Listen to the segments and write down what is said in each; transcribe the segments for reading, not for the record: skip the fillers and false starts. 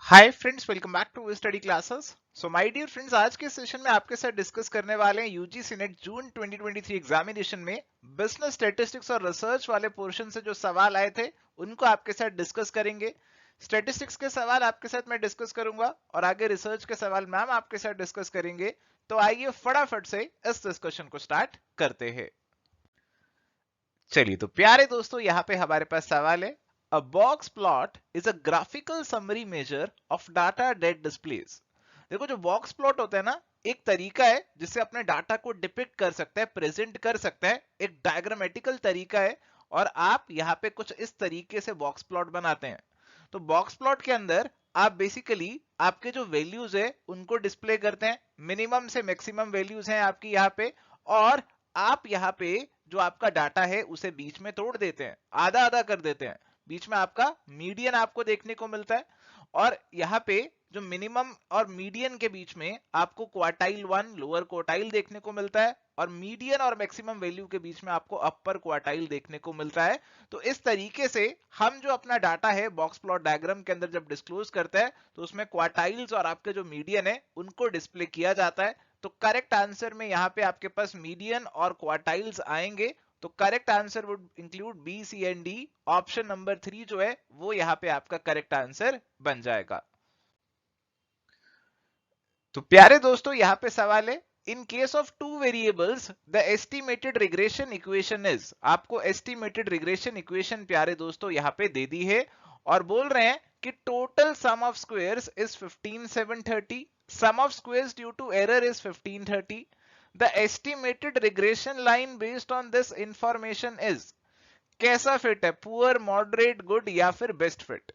Hi friends, welcome back to study classes. So my dear friends, आज के session में आपके साथ डिस्कस करने वाले हैं यूजीसी नेट जून 2023 एग्जामिनेशन में बिजनेस स्टैटिस्टिक्स और रिसर्च वाले पोर्शन से जो सवाल आए थे उनको आपके साथ डिस्कस करेंगे। स्टैटिस्टिक्स के सवाल आपके साथ मैं डिस्कस करूंगा और आगे रिसर्च के सवाल मैम आपके साथ डिस्कस करेंगे। तो आइए फटाफट से इस डिस्कशन को स्टार्ट करते हैं। चलिए तो प्यारे दोस्तों, यहाँ पे हमारे पास सवाल है। A box plot is a graphical summary measure of data that displays. देखो, जो बॉक्स प्लॉट होता है ना, एक तरीका है जिससे अपने डाटा को डिपिक्ट कर सकता है, प्रेजेंट कर सकता है, एक डायग्रामेटिकल तरीका है। और आप यहाँ पे कुछ इस तरीके से बॉक्स प्लॉट बनाते हैं। तो बॉक्स प्लॉट के अंदर आप बेसिकली आपके जो वैल्यूज है उनको डिस्प्ले करते हैं। मिनिमम से मैक्सिमम वैल्यूज हैं आपकी यहाँ पे। और आप यहाँ पे जो आपका डाटा है उसे बीच में तोड़ देते हैं, आधा आधा कर देते हैं। बीच में आपका मीडियन आपको देखने को मिलता है। और यहाँ पे जो मिनिमम और मीडियन के बीच में आपको क्वार्टाइल 1 लोअर क्वार्टाइल देखने को मिलता है। और मीडियन और मैक्सिमम वैल्यू के बीच में आपको अपर क्वार्टाइल देखने को मिलता है। तो इस तरीके से हम जो अपना डाटा है बॉक्स प्लॉट डायग्राम के अंदर जब डिस्क्लोज करते हैं तो उसमें क्वार्टाइल्स और आपके जो मीडियन है उनको डिस्प्ले किया जाता है। तो करेक्ट आंसर में यहाँ पे आपके पास मीडियन और क्वार्टाइल्स आएंगे। तो correct answer would include B, C and D. Option number 3 जो है वो यहाँ पे आपका करेक्ट आंसर बन जाएगा। तो प्यारे दोस्तों, यहाँ पे सवाल है। In case of two variables the estimated regression equation is. आपको एस्टिमेटेड रिग्रेशन इक्वेशन प्यारे दोस्तों यहाँ पे दे दी है और बोल रहे हैं कि total sum of squares is 15730, sum of squares due to error is 1530। The estimated regression line based on this information is. कैसा फिट है, पुअर, मॉडरेट, गुड या फिर बेस्ट फिट।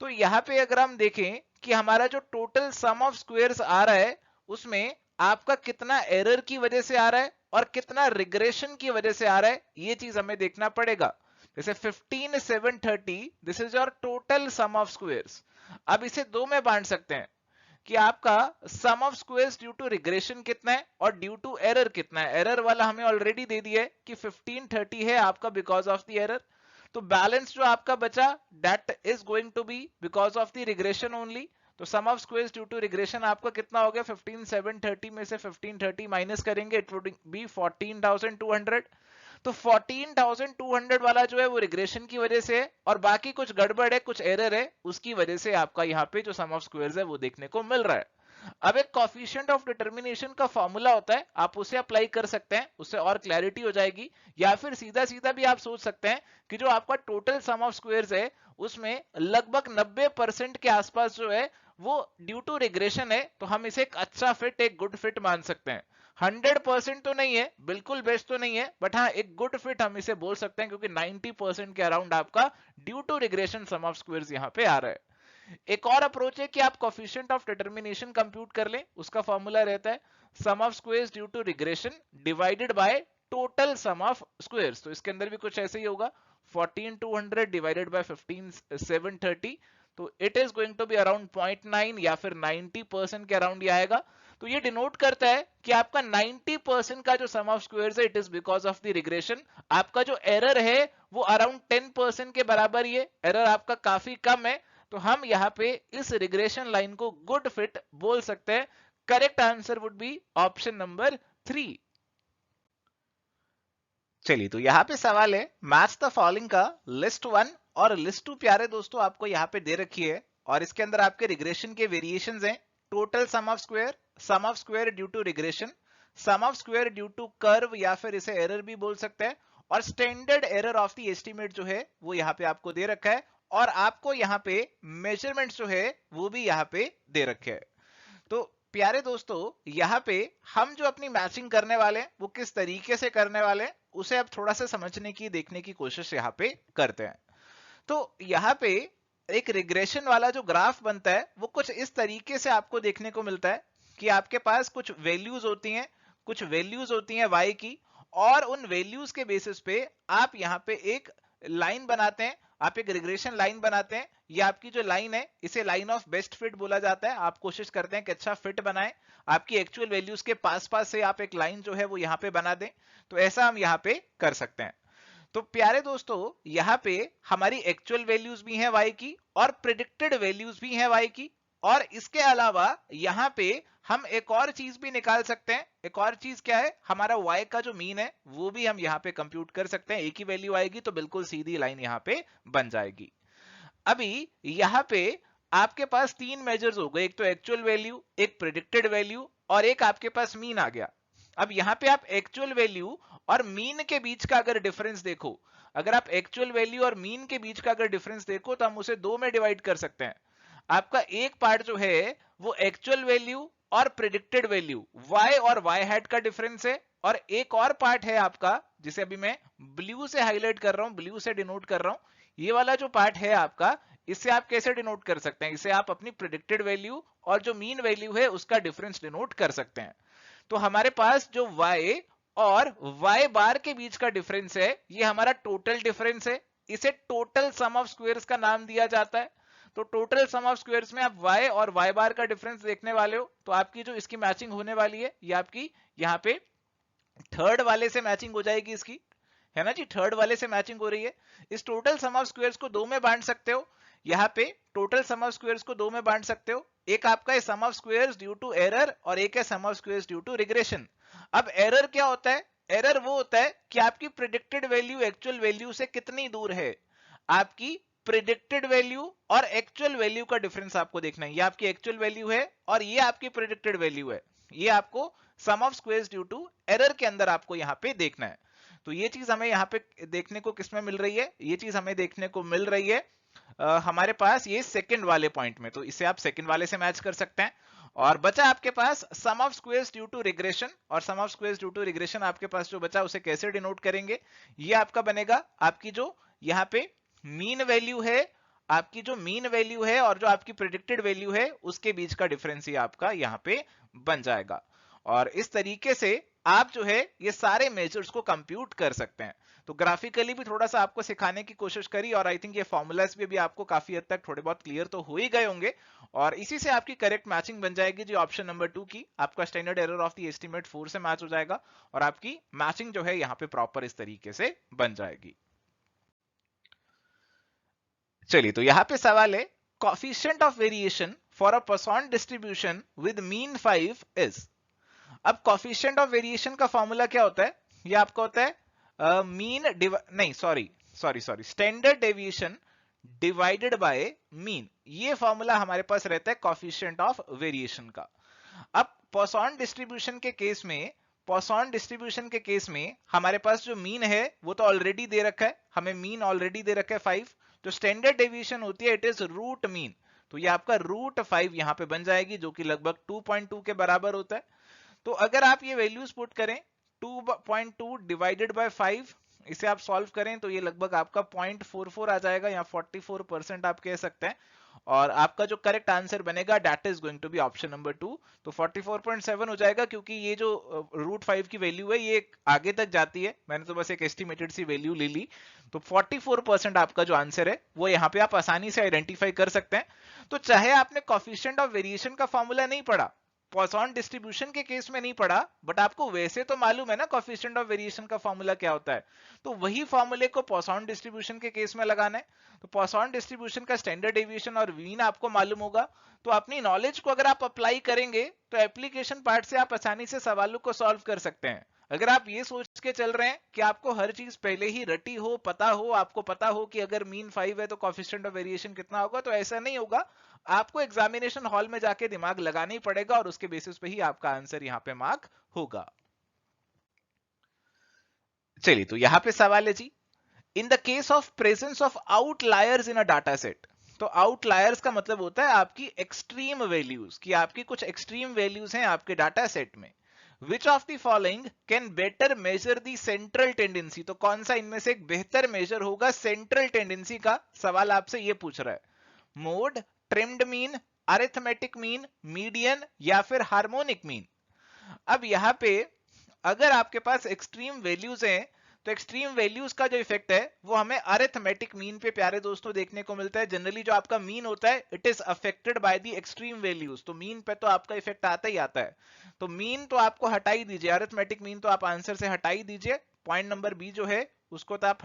तो यहाँ पे अगर हम देखें कि हमारा जो टोटल सम ऑफ स्क्वायर्स आ रहा है उसमें आपका कितना एरर की वजह से आ रहा है और कितना रिग्रेशन की वजह से आ रहा है, ये चीज हमें देखना पड़ेगा। जैसे 15730, this is your total sum of squares. अब इसे दो में बांट सकते हैं कि आपका sum of squares due to regression कितना है और ड्यू टू एरर कितना है। एरर वाला हमें ऑलरेडी दे दिया है कि 1530 है आपका बिकॉज ऑफ द एरर। तो बैलेंस जो आपका बचा that is going to be because of the regression only. तो sum of squares due to regression आपका कितना हो गया, 15730 में से 1530 माइनस करेंगे, इट वुड बी 14200। तो 14200 वाला जो है वो रिग्रेशन की वजह से है और बाकी कुछ गड़बड़ है, कुछ एरर है, उसकी वजह से आपका यहाँ पे जो सम ऑफ स्क्वायर्स है वो देखने को मिल रहा है। अब एक कॉफिशिएंट ऑफ डिटर्मिनेशन का फॉर्मूला होता है, आप उसे अप्लाई कर सकते हैं, उससे और क्लैरिटी हो जाएगी। या फिर सीधा सीधा भी आप सोच सकते हैं कि जो आपका टोटल सम ऑफ स्क्वायर्स है उसमें लगभग 90% के आसपास जो है वो ड्यू टू रिग्रेशन है। तो हम इसे एक अच्छा फिट, एक गुड फिट मान सकते हैं। 100% तो नहीं है, बिल्कुल बेस्ट तो नहीं है, बट हाँ एक गुड फिट हम इसे बोल सकते हैं क्योंकि 90% के अराउंड आपका due to regression sum of squares यहाँ पे आ रहा है। एक और अप्रोच है कि आप कोफिशिएंट ऑफ डिटर्मिनेशन कंप्यूट कर लें। उसका फॉर्मूला रहता है sum of squares due to regression divided by total sum of squares. तो इसके अंदर भी कुछ ऐसे ही होगा, 14200 डिवाइडेड बाय 15730। तो it is going to be around 0.9 या फिर 90% के अराउंड ही आएगा। तो ये डिनोट करता है कि आपका 90% का जो सम ऑफ स्क्वायर्स है it is because of the regression. आपका जो एरर है वो अराउंड 10% के बराबर ही है, एरर आपका काफी कम है। तो हम यहाँ पे इस रिग्रेशन लाइन को गुड फिट बोल सकते हैं। Correct answer would be option number 3। चलिए तो यहाँ पे सवाल है, मैच द फॉलोइंग का लिस्ट 1 और लिस्ट 2 प्यारे दोस्तों आपको यहाँ पे दे रखी है। और इसके अंदर आपके रिग्रेशन के वेरिएशंस हैं। Total sum of square, sum of square due to regression, sum of square due to curve या फिर इसे एरर भी बोल सकते हैं, और standard error of the estimate जो है वो यहाँ पे आपको दे रखा है। और आपको यहाँ पे मेजरमेंट्स जो है वो भी यहाँ पे दे रखे हैं। तो प्यारे दोस्तों, यहाँ पे हम जो अपनी मैचिंग करने वाले हैं वो किस तरीके से करने वाले हैं उसे अब थोड़ा सा समझने की, देखने की कोशिश यहाँ पे करते हैं। तो यहाँ पे एक रिग्रेशन वाला जो ग्राफ बनता है वो कुछ इस तरीके से आपको देखने को मिलता है कि आपके पास कुछ वैल्यूज होती हैं, कुछ वैल्यूज होती हैं y की, और उन वैल्यूज के बेसिस पे आप यहाँ पे एक लाइन बनाते हैं, आप एक रिग्रेशन लाइन बनाते हैं। ये आपकी जो लाइन है इसे लाइन ऑफ बेस्ट फिट बोला जाता है। आप कोशिश करते हैं कि अच्छा फिट बनाएं, आपकी एक्चुअल वैल्यूज के पास पास से आप एक लाइन जो है वो यहाँ पे बना दें। तो ऐसा हम यहाँ पे कर सकते हैं। तो प्यारे दोस्तों यहां पे हमारी एक्चुअल वैल्यूज भी हैं y की और प्रिडिक्टेड वैल्यूज भी हैं y की, और इसके अलावा यहां पे हम एक और चीज भी निकाल सकते हैं। एक और चीज क्या है, हमारा y का जो मीन है वो भी हम यहाँ पे कंप्यूट कर सकते हैं। एक ही वैल्यू आएगी तो बिल्कुल सीधी लाइन यहाँ पे बन जाएगी। अभी यहाँ पे आपके पास तीन मेजर्स हो गए, एक तो एक्चुअल वैल्यू, एक प्रिडिक्टेड वैल्यू और एक आपके पास मीन आ गया। अब यहाँ पे आप एक्चुअल वैल्यू और मीन के बीच का अगर डिफरेंस देखो, अगर आप एक्चुअल वैल्यू और मीन के बीच का अगर डिफरेंस देखो तो हम उसे दो में डिवाइड कर सकते हैं। आपका एक पार्ट जो है वो एक्चुअल वैल्यू और प्रिडिक्टेड वैल्यू y और y हैट का डिफरेंस है, और एक और पार्ट है आपका जिसे अभी मैं ब्लू से हाईलाइट कर रहा हूं, ब्लू से डिनोट कर रहा हूं। ये वाला जो पार्ट है आपका, इसे आप कैसे डिनोट कर सकते हैं, इसे आप अपनी प्रिडिक्टेड वैल्यू और जो मीन वैल्यू है उसका डिफरेंस डिनोट कर सकते हैं। तो हमारे पास जो y और y बार के बीच का डिफरेंस है ये हमारा टोटल डिफरेंस है। इसे टोटल सम ऑफ स्क्वायर्स का नाम दिया जाता है। तो टोटल सम ऑफ स्क्वायर्स में आप y और y बार का डिफरेंस देखने वाले हो, तो आपकी जो इसकी मैचिंग होने वाली है ये आपकी यहाँ पे थर्ड वाले से मैचिंग हो जाएगी इसकी, है ना जी, थर्ड वाले से मैचिंग हो रही है। इस टोटल सम ऑफ स्क्वायर्स को दो में बांट सकते हो। यहाँ पे टोटल सम ऑफ स्क्वायर्स को दो में बांट सकते हो। एक आपका है sum of squares due to error और एक है sum of squares due to regression. अब एरर क्या होता है, एरर वो होता है कि आपकी प्रिडिक्टेड वैल्यू एक्चुअल वैल्यू से कितनी दूर है। आपकी प्रिडिक्टेड वैल्यू और एक्चुअल वैल्यू का डिफरेंस आपको देखना है। ये आपकी एक्चुअल वैल्यू है और ये आपकी प्रिडिक्टेड वैल्यू है। ये आपको sum of squares due to error के अंदर आपको यहाँ पे देखना है। तो ये चीज हमें यहाँ पे देखने को किसमें मिल रही है, ये चीज हमें देखने को मिल रही है हमारे पास ये सेकंड वाले पॉइंट में। तो इसे आप सेकंड वाले से मैच कर सकते हैं। और बचा आपके पास sum of squares due to regression, और sum of squares due to regression आपके पास जो बचा उसे कैसे डिनोट करेंगे, ये आपका बनेगा आपकी जो यहाँ पे मीन वैल्यू है, आपकी जो मीन वैल्यू है और जो आपकी प्रिडिक्टेड वैल्यू है उसके बीच का डिफरेंस ही आपका यहाँ पे बन जाएगा। और इस तरीके से आप जो है ये सारे मेजर्स को कंप्यूट कर सकते हैं। तो ग्राफिकली भी थोड़ा सा आपको सिखाने की कोशिश करी, और आई थिंक ये फॉर्मूलाज भी आपको काफी हद तक थोड़े बहुत क्लियर तो हो ही गए होंगे। और इसी से आपकी करेक्ट मैचिंग बन जाएगी जी ऑप्शन नंबर 2 की। आपका standard error of the estimate 4 से मैच हो जाएगा और आपकी मैचिंग जो है यहाँ पे प्रॉपर इस तरीके से बन जाएगी। चलिए, तो यहाँ पे सवाल है coefficient of variation for a Poisson distribution with mean 5 is. अब कोएफिशिएंट ऑफ वेरिएशन का फॉर्मूला क्या होता है, ये आपका होता है standard deviation divided by mean. ये फॉर्मूला हमारे पास रहता है कोएफिशिएंट ऑफ वेरिएशन का। अब पोisson डिस्ट्रीब्यूशन के केस में, पोisson डिस्ट्रीब्यूशन के केस में हमारे पास जो मीन है वो तो ऑलरेडी दे रखा है, हमें मीन ऑलरेडी दे रखा है 5। तो स्टैंडर्ड डेविएशन होती है इट इज रूट मीन, तो ये आपका रूट 5 यहाँ पे बन जाएगी जो कि लगभग 2.2 के बराबर होता है। तो अगर आप ये वैल्यूज पुट करें 2.2 डिवाइडेड बाय 5, इसे आप सॉल्व करें तो ये लगभग आपका 0.44 आ जाएगा या 44% आप कह सकते हैं। और आपका जो करेक्ट आंसर बनेगा that is going to be option number 2। तो 44.7 हो जाएगा, क्योंकि ये जो रूट 5 की वैल्यू है ये आगे तक जाती है, मैंने तो बस एक एस्टिमेटेड सी वैल्यू ले ली। तो 44% आपका जो आंसर है वो यहाँ पे आप आसानी से आइडेंटिफाई कर सकते हैं। तो चाहे आपने कोएफिशिएंट ऑफ वेरिएशन का फॉर्मूला नहीं पढ़ा, पोisson डिस्ट्रीब्यूशन के केस में नहीं पढ़ा, बट आपको वैसे तो मालूम है ना कोएफिशिएंट ऑफ वेरिएशन का फॉर्मूला क्या होता है, तो वही फॉर्मूले को पोisson डिस्ट्रीब्यूशन के केस में लगाना है। तो पोisson डिस्ट्रीब्यूशन का स्टैंडर्ड डेविएशन और मीन आपको मालूम होगा, तो अपनी नॉलेज को अगर आप अप्लाई करेंगे तो एप्लीकेशन पार्ट से आप आसानी से सवालों को सॉल्व कर सकते हैं। अगर आप ये सोच के चल रहे हैं कि आपको हर चीज पहले ही रटी हो, पता हो, आपको पता हो कि अगर मीन 5 है तो कोएफिशिएंट ऑफ वेरिएशन कितना होगा, तो ऐसा नहीं होगा। आपको एग्जामिनेशन हॉल में जाके दिमाग लगाना ही पड़ेगा और उसके बेसिस पे ही आपका आंसर यहाँ पे मार्क होगा। चलिए, तो यहाँ पे सवाल है जी, in the case of presence of outliers in a data set. तो आउटलायर्स का मतलब होता है आपकी एक्सट्रीम वैल्यूज, कि आपकी कुछ एक्सट्रीम वैल्यूज हैं आपके डाटा सेट में। Which of the following can better measure the central tendency? तो कौन सा इनमें से एक बेहतर मेजर होगा सेंट्रल टेंडेंसी का, सवाल आपसे ये पूछ रहा है। Mode, trimmed mean, arithmetic mean, median या फिर हार्मोनिक मीन। अब यहाँ पे अगर आपके पास एक्सट्रीम वैल्यूज हैं तो एक्सट्रीम वैल्यूज का जो इफेक्ट है वो हमें अरिथमेटिक मीन पे प्यारे दोस्तों देखने को मिलता है। जनरली जो आपका मीन होता है it is affected by the extreme values, तो मीन पे तो आपका इफेक्ट आता ही आता है। तो मीन तो आपको हटा ही दीजिए, अरिथमेटिक मीन तो आप आंसर से हटा ही दीजिए। पॉइंट नंबर बी जो है उसको तो आप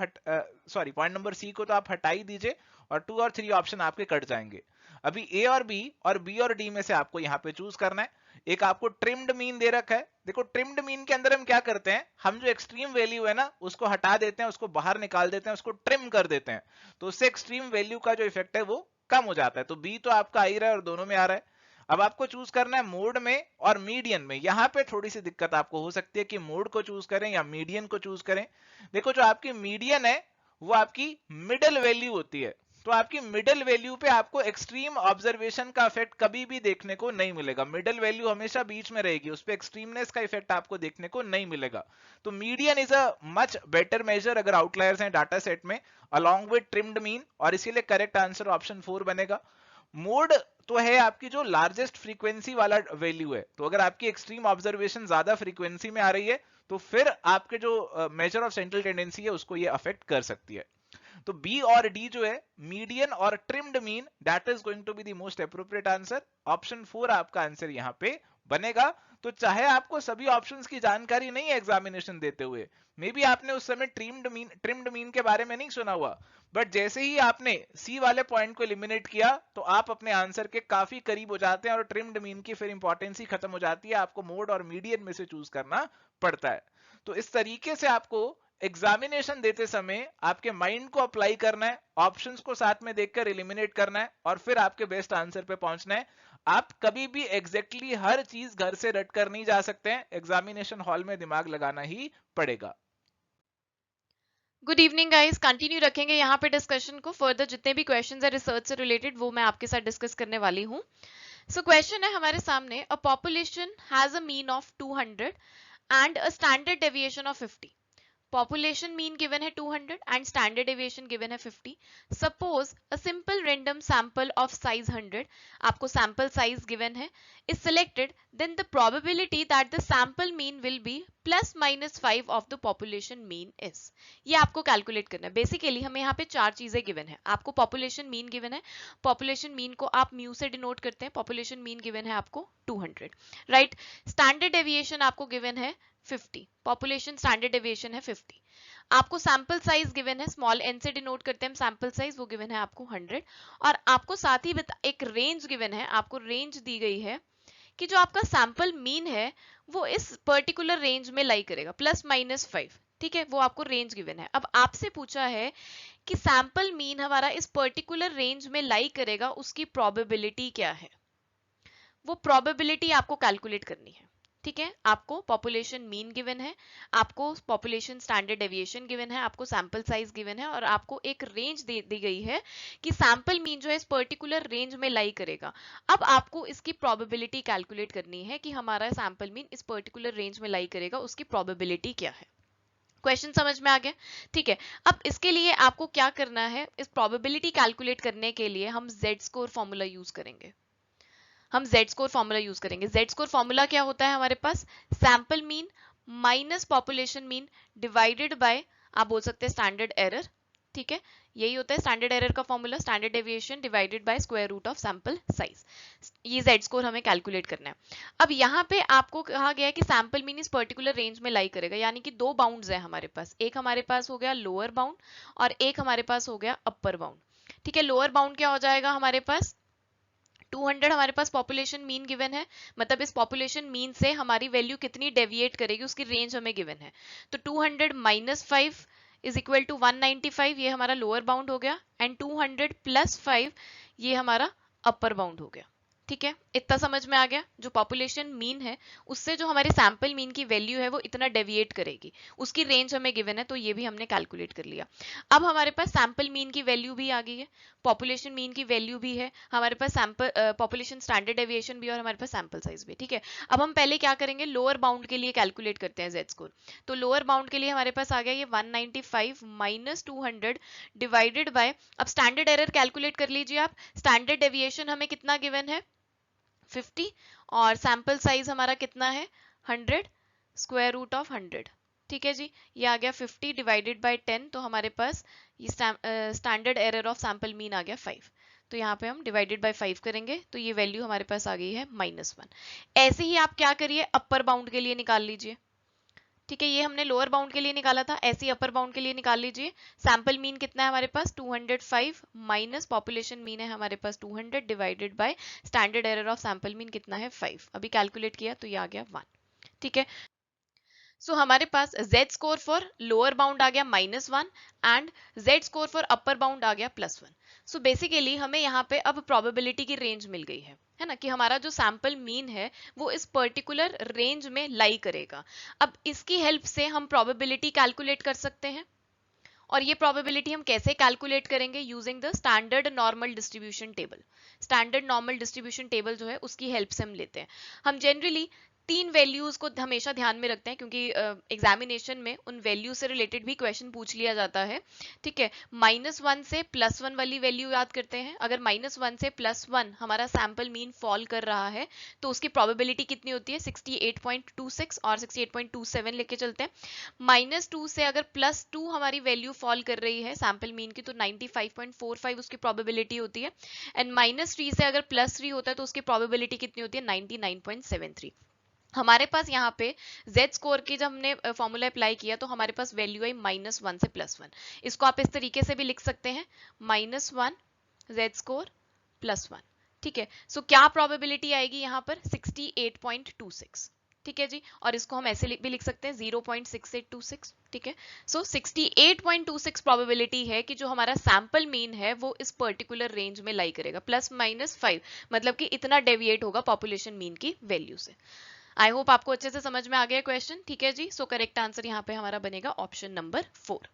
सॉरी पॉइंट नंबर सी को तो आप हटा ही दीजिए और 2 और 3 ऑप्शन आपके कट जाएंगे। अभी ए और बी और डी में से आपको यहाँ पे चूज करना है। एक आपको ट्रिम्ड मीन दे रखा है। देखो ट्रिम्ड मीन के अंदर हम क्या करते हैं, हम जो एक्सट्रीम वैल्यू है ना उसको हटा देते हैं, उसको बाहर निकाल देते हैं, उसको ट्रिम कर देते हैं, तो उससे एक्सट्रीम वैल्यू का जो इफेक्ट है वो कम हो जाता है। तो बी तो आपका आ ही रहा है और दोनों में आ रहा है। अब आपको चूज करना है मोड में और मीडियन में। यहां पे थोड़ी सी दिक्कत आपको हो सकती है कि मोड को चूज करें या मीडियन को चूज करें। देखो जो आपकी मीडियन है वो आपकी मिडल वैल्यू होती है, तो आपकी मिडल वैल्यू पे आपको एक्सट्रीम ऑब्जर्वेशन का इफेक्ट कभी भी देखने को नहीं मिलेगा। मिडल वैल्यू हमेशा बीच में रहेगी, उस पे एक्सट्रीमनेस का इफेक्ट आपको देखने को नहीं मिलेगा। तो median is a much better measure अगर आउटलायर्स हैं डाटा सेट में, अलॉन्ग विद ट्रिम्ड मीन, और इसीलिए करेक्ट आंसर ऑप्शन 4 बनेगा। मोड तो है आपकी जो लार्जेस्ट फ्रीक्वेंसी वाला वैल्यू है, तो अगर आपकी एक्सट्रीम ऑब्जर्वेशन ज्यादा फ्रीक्वेंसी में आ रही है तो फिर आपके जो मेजर ऑफ सेंट्रल टेंडेंसी है उसको ये अफेक्ट कर सकती है। तो बी और डी जो है मीडियन और trimmed mean, that is going to be the most appropriate answer. Option 4 आपका आंसर यहां पे बनेगा। तो चाहे आपको सभी ऑप्शंस की जानकारी नहीं है एग्जामिनेशन देते हुए, मे बी आपने उस समय ट्रिम्ड मीन के बारे में नहीं सुना हुआ, बट जैसे ही आपने सी वाले पॉइंट को एलिमिनेट किया तो आप अपने आंसर के काफी करीब हो जाते हैं और ट्रिम्ड मीन की फिर इंपॉर्टेंस ही खत्म हो जाती है, आपको मोड और मीडियन में से चूज करना पड़ता है। तो इस तरीके से आपको एग्जामिनेशन देते समय आपके माइंड को अप्लाई करना है, ऑप्शंस को साथ में देखकर एलिमिनेट करना है और फिर आपके बेस्ट आंसर पे पहुंचना है। आप कभी भी एग्जैक्टली हर चीज घर से रट कर नहीं जा सकते हैं, एग्जामिनेशन हॉल में दिमाग लगाना ही पड़ेगा। गुड इवनिंग गाइस, कंटिन्यू रखेंगे यहाँ पे डिस्कशन को। फर्दर जितने भी क्वेश्चंस है रिसर्च से रिलेटेड वो मैं आपके साथ डिस्कस करने वाली हूँ। सो क्वेश्चन है हमारे सामने, a population has a mean of 200 and a standard deviation of 50। Population mean given है 200 and standard deviation given है 50. Suppose a simple random sample of size 100, आपको sample size given है, is selected, then the probability that the sample mean will be plus minus 5 of the population mean is. ये आपको calculate करना है। Basically हमें यहाँ पे चार चीजें गिवन है। आपको पॉपुलेशन मीन गिवन है, पॉपुलेशन मीन को आप म्यू से डिनोट करते हैं, पॉपुलेशन मीन गिवन है आपको 200, राइट। स्टैंडर्ड डेविएशन आपको गिवन है 50, पॉपुलेशन स्टैंडर्ड डेविएशन है 50। आपको सैंपल साइज गिवन है, स्मॉल एन से डिनोट करते हैं हम सैंपल साइज, वो गिवन है आपको 100। और आपको साथ ही एक रेंज गिवन है, आपको रेंज दी गई है कि जो आपका सैंपल मीन है वो इस पर्टिकुलर रेंज में लाई करेगा प्लस माइनस 5, ठीक है, वो आपको रेंज गिवन है। अब आपसे पूछा है कि सैंपल मीन हमारा इस पर्टिकुलर रेंज में लाई करेगा, उसकी प्रोबेबिलिटी क्या है, वो प्रोबेबिलिटी आपको कैलकुलेट करनी है, ठीक है। आपको पॉपुलेशन मीन गिवन है, आपको पॉपुलेशन स्टैंडर्ड डेविएशन गिवन है, आपको सैंपल साइज गिवन है और आपको एक रेंज दी गई है कि सैंपल मीन जो है इस पर्टिकुलर रेंज में लाई करेगा। अब आपको इसकी प्रोबेबिलिटी कैलकुलेट करनी है कि हमारा सैंपल मीन इस पर्टिकुलर रेंज में लाई करेगा, उसकी प्रोबेबिलिटी क्या है। क्वेश्चन समझ में आ गया, ठीक है। अब इसके लिए आपको क्या करना है, इस प्रोबेबिलिटी कैलकुलेट करने के लिए हम जेड स्कोर फॉर्मूला यूज करेंगे। हम जेड स्कोर फॉर्मूला यूज करेंगे। जेड स्कोर फॉर्मूला क्या होता है हमारे पास, sample mean minus population mean divided by, आप बोल सकते हैं स्टैंडर्ड एरर, ठीक है। यही होता है स्टैंडर्ड एरर का formula, standard deviation divided by square root of sample size. ये जेड स्कोर हमें कैलकुलेट करना है। अब यहाँ पे आपको कहा गया है कि सैंपल मीन इस पर्टिकुलर रेंज में लाई करेगा, यानी कि दो बाउंड्स है हमारे पास, एक हमारे पास हो गया लोअर बाउंड और एक हमारे पास हो गया अपर बाउंड, ठीक है। लोअर बाउंड क्या हो जाएगा हमारे पास, 200 हमारे पास पॉपुलेशन मीन गिवन है, मतलब इस पॉपुलेशन मीन से हमारी वैल्यू कितनी डेविएट करेगी उसकी रेंज हमें गिवन है। तो 200 माइनस 5 इज इक्वल टू 195, ये हमारा लोअर बाउंड हो गया, एंड 200 प्लस 5 ये हमारा अपर बाउंड हो गया, ठीक है। इतना समझ में आ गया, जो पॉपुलेशन मीन है उससे जो हमारे सैंपल मीन की वैल्यू है वो इतना डेविएट करेगी, उसकी रेंज हमें गिवन है, तो ये भी हमने कैलकुलेट कर लिया। अब हमारे पास सैंपल मीन की वैल्यू भी आ गई है, पॉपुलेशन मीन की वैल्यू भी है, हमारे पास सैंपल पॉपुलेशन स्टैंडर्ड डेविएशन भी और हमारे पास सैंपल साइज भी, ठीक है। अब हम पहले क्या करेंगे, लोअर बाउंड के लिए कैलकुलेट करते हैं जेड स्कोर। तो लोअर बाउंड के लिए हमारे पास आ गया ये 195 माइनस 200 डिवाइडेड बाय, अब स्टैंडर्ड एरर कैलकुलेट कर लीजिए आप। स्टैंडर्ड डेविएशन हमें कितना गिवन है 50 और सैंपल साइज हमारा कितना है 100, स्क्वायर रूट ऑफ 100, ठीक है जी। ये आ गया 50 डिवाइडेड बाय 10, तो हमारे पास ये standard error of sample mean आ गया 5। तो यहाँ पे हम डिवाइडेड बाय 5 करेंगे तो ये वैल्यू हमारे पास आ गई है -1। ऐसे ही आप क्या करिए, अपर बाउंड के लिए निकाल लीजिए। ठीक है, ये हमने लोअर बाउंड के लिए निकाला था, ऐसे ही अपर बाउंड के लिए निकाल लीजिए। सैंपल मीन कितना है हमारे पास 205 माइनस पॉपुलेशन मीन है हमारे पास 200 divided by standard error of sample mean कितना है 5। अभी कैलकुलेट किया तो ये आ गया 1। ठीक है, सो हमारे पास z score for lower bound आ गया -1 and z score for upper bound आ गया +1। सो बेसिकली हमें यहाँ पे अब प्रोबेबिलिटी की रेंज मिल गई है ना, कि हमारा जो सैंपल मीन है वो इस पर्टिकुलर रेंज में लाई करेगा। अब इसकी हेल्प से हम प्रोबेबिलिटी कैलकुलेट कर सकते हैं, और ये प्रोबेबिलिटी हम कैसे कैलकुलेट करेंगे, using the standard normal distribution table. Standard normal distribution table जो है उसकी हेल्प से हम लेते हैं। हम जनरली 3 वैल्यूज को हमेशा ध्यान में रखते हैं, क्योंकि एग्जामिनेशन में उन वैल्यू से रिलेटेड भी क्वेश्चन पूछ लिया जाता है। ठीक है, -1 से +1 वाली वैल्यू याद करते हैं। अगर -1 से +1 हमारा सैंपल मीन फॉल कर रहा है तो उसकी प्रोबेबिलिटी कितनी होती है 68.26 और 68.27 लेके चलते हैं। -2 से अगर +2 हमारी वैल्यू फॉल कर रही है सैंपल मीन की तो 95.45 उसकी प्रोबेबिलिटी होती है। एंड -3 से अगर +3 होता है तो उसकी प्रोबेबिलिटी कितनी होती है 99.73। हमारे पास यहाँ पे z स्कोर की जब हमने फॉर्मूला अप्लाई किया तो हमारे पास वैल्यू आई -1 से +1। इसको आप इस तरीके से भी लिख सकते हैं -1 z स्कोर +1। ठीक है, सो क्या प्रोबेबिलिटी आएगी यहाँ पर 68.26। ठीक है जी, और इसको हम ऐसे भी लिख सकते हैं 0.6826। ठीक है, सो 68.26 प्रोबेबिलिटी है कि जो हमारा सैंपल मीन है वो इस पर्टिकुलर रेंज में लाई करेगा, +-5, मतलब कि इतना डेविएट होगा पॉपुलेशन मीन की वैल्यू से। आई होप आपको अच्छे से समझ में आ गया क्वेश्चन। ठीक है जी, सो करेक्ट आंसर यहाँ पे हमारा बनेगा ऑप्शन नंबर 4।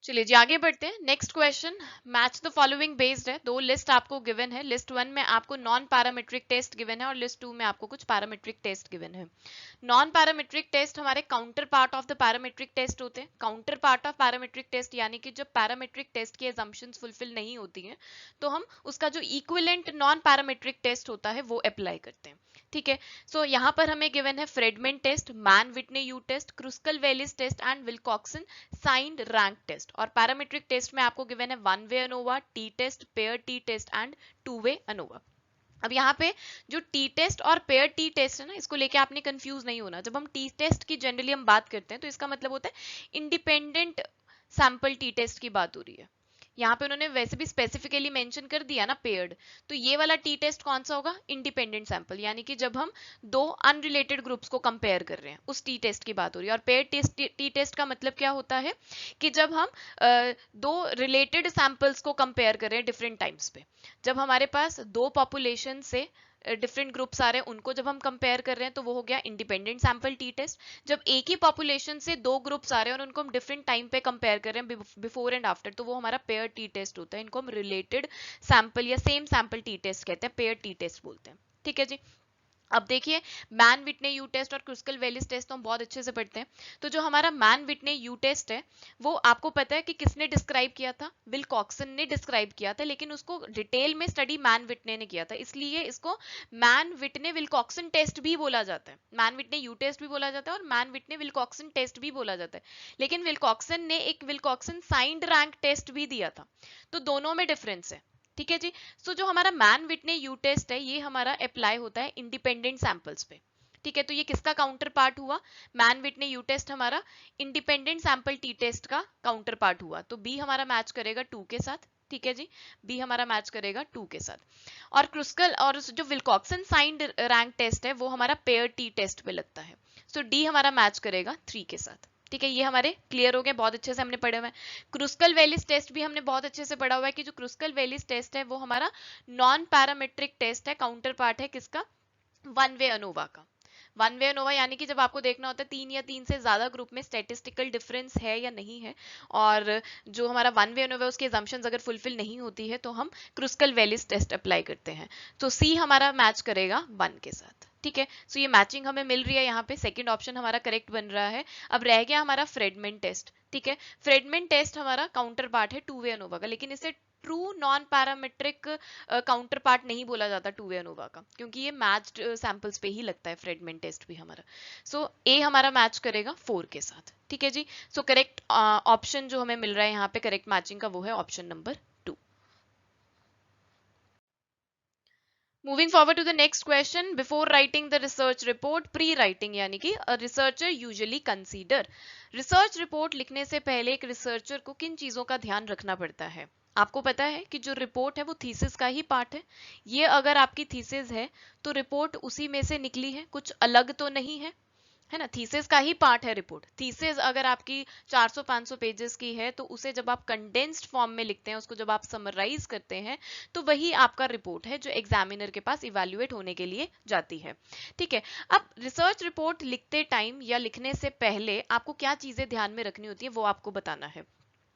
चलिए जी आगे बढ़ते हैं। Next question, match the following based है। दो लिस्ट आपको गिवन है। लिस्ट 1 में आपको नॉन पैरामीट्रिक टेस्ट गिवन है और लिस्ट 2 में आपको कुछ पैरामीट्रिक टेस्ट गिवन है। नॉन पैरामीट्रिक टेस्ट हमारे counter part of the parametric test होते हैं। Counter part of parametric test यानी कि जब पैरामीट्रिक टेस्ट की assumptions फुलफिल नहीं होती हैं तो हम उसका जो इक्विवेलेंट नॉन पैरामीट्रिक टेस्ट होता है वो अप्लाई करते हैं। ठीक है, सो यहाँ पर हमें गिवन है Friedman test, Mann Whitney U test, Kruskal Wallis test and Wilcoxon signed rank test. और पैरामीट्रिक टेस्ट में आपको गिवन है 1 way ANOVA, T test, pair T test and 2 way ANOVA. अब यहाँ पे जो टी टेस्ट और पेयर टी टेस्ट है ना, इसको लेके आपने कंफ्यूज नहीं होना। जब हम टी टेस्ट की जनरली हम बात करते हैं तो इसका मतलब होता है इंडिपेंडेंट सैंपल टी टेस्ट की बात हो रही है। यहाँ पे उन्होंने वैसे भी स्पेसिफिकली मेंशन कर दिया ना पेयर्ड, तो ये वाला टी टेस्ट कौन सा होगा, इंडिपेंडेंट सैंपल, यानी कि जब हम दो अनरिलेटेड ग्रुप्स को कंपेयर कर रहे हैं उस टी टेस्ट की बात हो रही है। और पेयर्ड टी टेस्ट का मतलब क्या होता है कि जब हम दो रिलेटेड सैंपल्स को कंपेयर कर रहे हैं डिफरेंट टाइम्स पे। जब हमारे पास दो पॉपुलेशन से डिफरेंट ग्रुप्स आ रहे हैं उनको जब हम कंपेयर कर रहे हैं तो वो हो गया इंडिपेंडेंट सैंपल टी टेस्ट। जब एक ही पॉपुलेशन से दो ग्रुप्स आ रहे हैं और उनको हम डिफरेंट टाइम पे कंपेयर कर रहे हैं बिफोर एंड आफ्टर, तो वो हमारा पेयर टी टेस्ट होता है। इनको हम रिलेटेड सैंपल या सेम सैंपल टी टेस्ट कहते हैं, पेयर टी टेस्ट बोलते हैं। ठीक है जी, अब देखिए मैन विटने यू टेस्ट और क्रुस्कल वेलिस टेस्ट तो हम बहुत अच्छे से पढ़ते हैं। तो जो हमारा मैन विटने यू टेस्ट है वो आपको पता है कि किसने डिस्क्राइब किया था, विल्कॉक्सन ने डिस्क्राइब किया था, लेकिन उसको डिटेल में स्टडी मैन विटने ने किया था, इसलिए इसको मैन विटने विल्कॉक्सन टेस्ट भी बोला जाता है। मैन विटने यू टेस्ट भी बोला जाता है और मैन विटने विल्कॉक्सन टेस्ट भी बोला जाता है। लेकिन विल्कॉक्सन ने एक विल्कॉक्सन साइंड रैंक टेस्ट भी दिया था, तो दोनों में डिफरेंस है। ठीक है जी, सो जो हमारा मैन विटने यू टेस्ट है ये हमारा अप्लाई होता है इंडिपेंडेंट सैंपल्स पे। ठीक है, तो ये किसका काउंटर पार्ट हुआ, मैन विटने यू टेस्ट हमारा इंडिपेंडेंट सैंपल टी टेस्ट का काउंटर पार्ट हुआ, तो बी हमारा मैच करेगा 2 के साथ। ठीक है जी, बी हमारा मैच करेगा 2 के साथ। और क्रुस्कल और जो विल्कॉक्सन साइंड रैंक टेस्ट है वो हमारा पेयर टी टेस्ट पे लगता है, सो डी हमारा मैच करेगा 3 के साथ। ठीक है, ये हमारे क्लियर हो गए, बहुत अच्छे से हमने पढ़े हुए हैं। क्रुस्कल वेलिस टेस्ट भी हमने बहुत अच्छे से पढ़ा हुआ है कि जो क्रुस्कल वेलिस टेस्ट है वो हमारा नॉन पैरामेट्रिक टेस्ट है, काउंटर पार्ट है किसका, 1 वे अनोवा का। 1 वे अनोवा यानी कि जब आपको देखना होता है 3 या 3 से ज्यादा ग्रुप में स्टैटिस्टिकल डिफरेंस है या नहीं है, और जो हमारा 1 वे अनोवा उसकी assumptions अगर फुलफिल नहीं होती है तो हम क्रुस्कल वेलिस टेस्ट अप्लाई करते हैं। तो सी हमारा मैच करेगा 1 के साथ। ठीक है, सो ये मैचिंग हमें मिल रही है, यहाँ पे सेकंड ऑप्शन हमारा करेक्ट बन रहा है। अब रह गया हमारा फ्रेडमेंट टेस्ट। ठीक है, फ्रेडमेंट टेस्ट हमारा काउंटर पार्ट है 2 वे अनोवा का, लेकिन इसे true non parametric counter part नहीं बोला जाता 2 वे अनोवा का, क्योंकि ये मैच्ड सैंपल्स पे ही लगता है फ्रेडमेंट टेस्ट भी हमारा। सो ए हमारा मैच करेगा 4 के साथ। ठीक है जी, सो करेक्ट ऑप्शन जो हमें मिल रहा है यहाँ पे करेक्ट मैचिंग का वो है option number 2। Moving forward to the next question, before writing the research report, pre writing यानी कि researcher usually consider, research report लिखने से पहले एक रिसर्चर को किन चीजों का ध्यान रखना पड़ता है? आपको पता है कि जो रिपोर्ट है वो थीसिस का ही पार्ट है। ये अगर आपकी थीसिस है तो रिपोर्ट उसी में से निकली है, कुछ अलग तो नहीं है ना। थीसिस का ही पार्ट है रिपोर्ट। थीसिस अगर आपकी 400-500 पेजेस की है तो उसे जब आप कंडेंस्ड फॉर्म में लिखते हैं, उसको जब आप समराइज करते हैं, तो वही आपका रिपोर्ट है जो एग्जामिनर के पास इवैल्यूएट होने के लिए जाती है। ठीक है। अब रिसर्च रिपोर्ट लिखते टाइम या लिखने से पहले आपको क्या चीजें ध्यान में रखनी होती है वो आपको बताना है।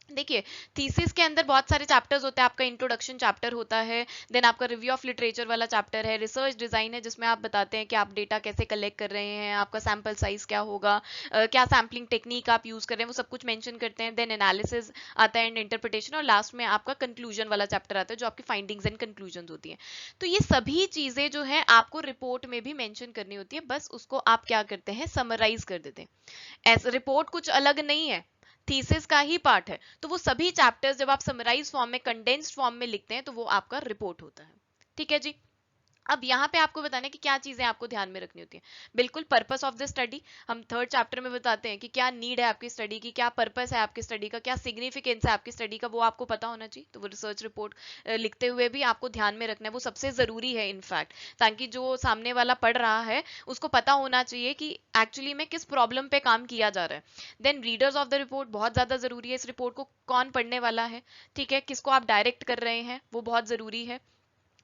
देखिए, थीसिस के अंदर बहुत सारे चैप्टर्स होते हैं। आपका इंट्रोडक्शन चैप्टर होता है, देन आपका रिव्यू ऑफ लिटरेचर वाला चैप्टर है, रिसर्च डिजाइन है जिसमें आप बताते हैं कि आप डेटा कैसे कलेक्ट कर रहे हैं, आपका सैंपल साइज क्या होगा, क्या सैम्पलिंग टेक्निक आप यूज कर रहे हैं, वो सब कुछ मेंशन करते हैं। देन एनालिसिस आता है एंड इंटरप्रिटेशन, और लास्ट में आपका कंक्लूजन वाला चैप्टर आता है जो आपकी फाइंडिंग्स एंड कंक्लूजन होती है। तो ये सभी चीजें जो है आपको रिपोर्ट में भी मेंशन करनी होती है, बस उसको आप क्या करते हैं, समराइज कर देते हैं। ऐसा रिपोर्ट कुछ अलग नहीं है, थीसिस का ही पार्ट है। तो वो सभी चैप्टर्स जब आप समराइज फॉर्म में, कंडेंस्ड फॉर्म में लिखते हैं तो वो आपका रिपोर्ट होता है। ठीक है जी। अब यहाँ पे आपको बताना है कि क्या चीजें आपको ध्यान में रखनी होती है। बिल्कुल पर्पस ऑफ द स्टडी, हम थर्ड चैप्टर में बताते हैं कि क्या नीड है आपकी स्टडी की, क्या पर्पस है आपकी स्टडी का, क्या सिग्निफिकेंस है आपकी स्टडी का, वो आपको पता होना चाहिए। तो वो रिसर्च रिपोर्ट लिखते हुए भी आपको ध्यान में रखना है, वो सबसे जरूरी है इनफैक्ट, ताकि जो सामने वाला पढ़ रहा है उसको पता होना चाहिए कि एक्चुअली में किस प्रॉब्लम पे काम किया जा रहा है। Then readers of the report बहुत ज्यादा जरूरी है। इस रिपोर्ट को कौन पढ़ने वाला है, ठीक है, किसको आप डायरेक्ट कर रहे हैं, वो बहुत जरूरी है।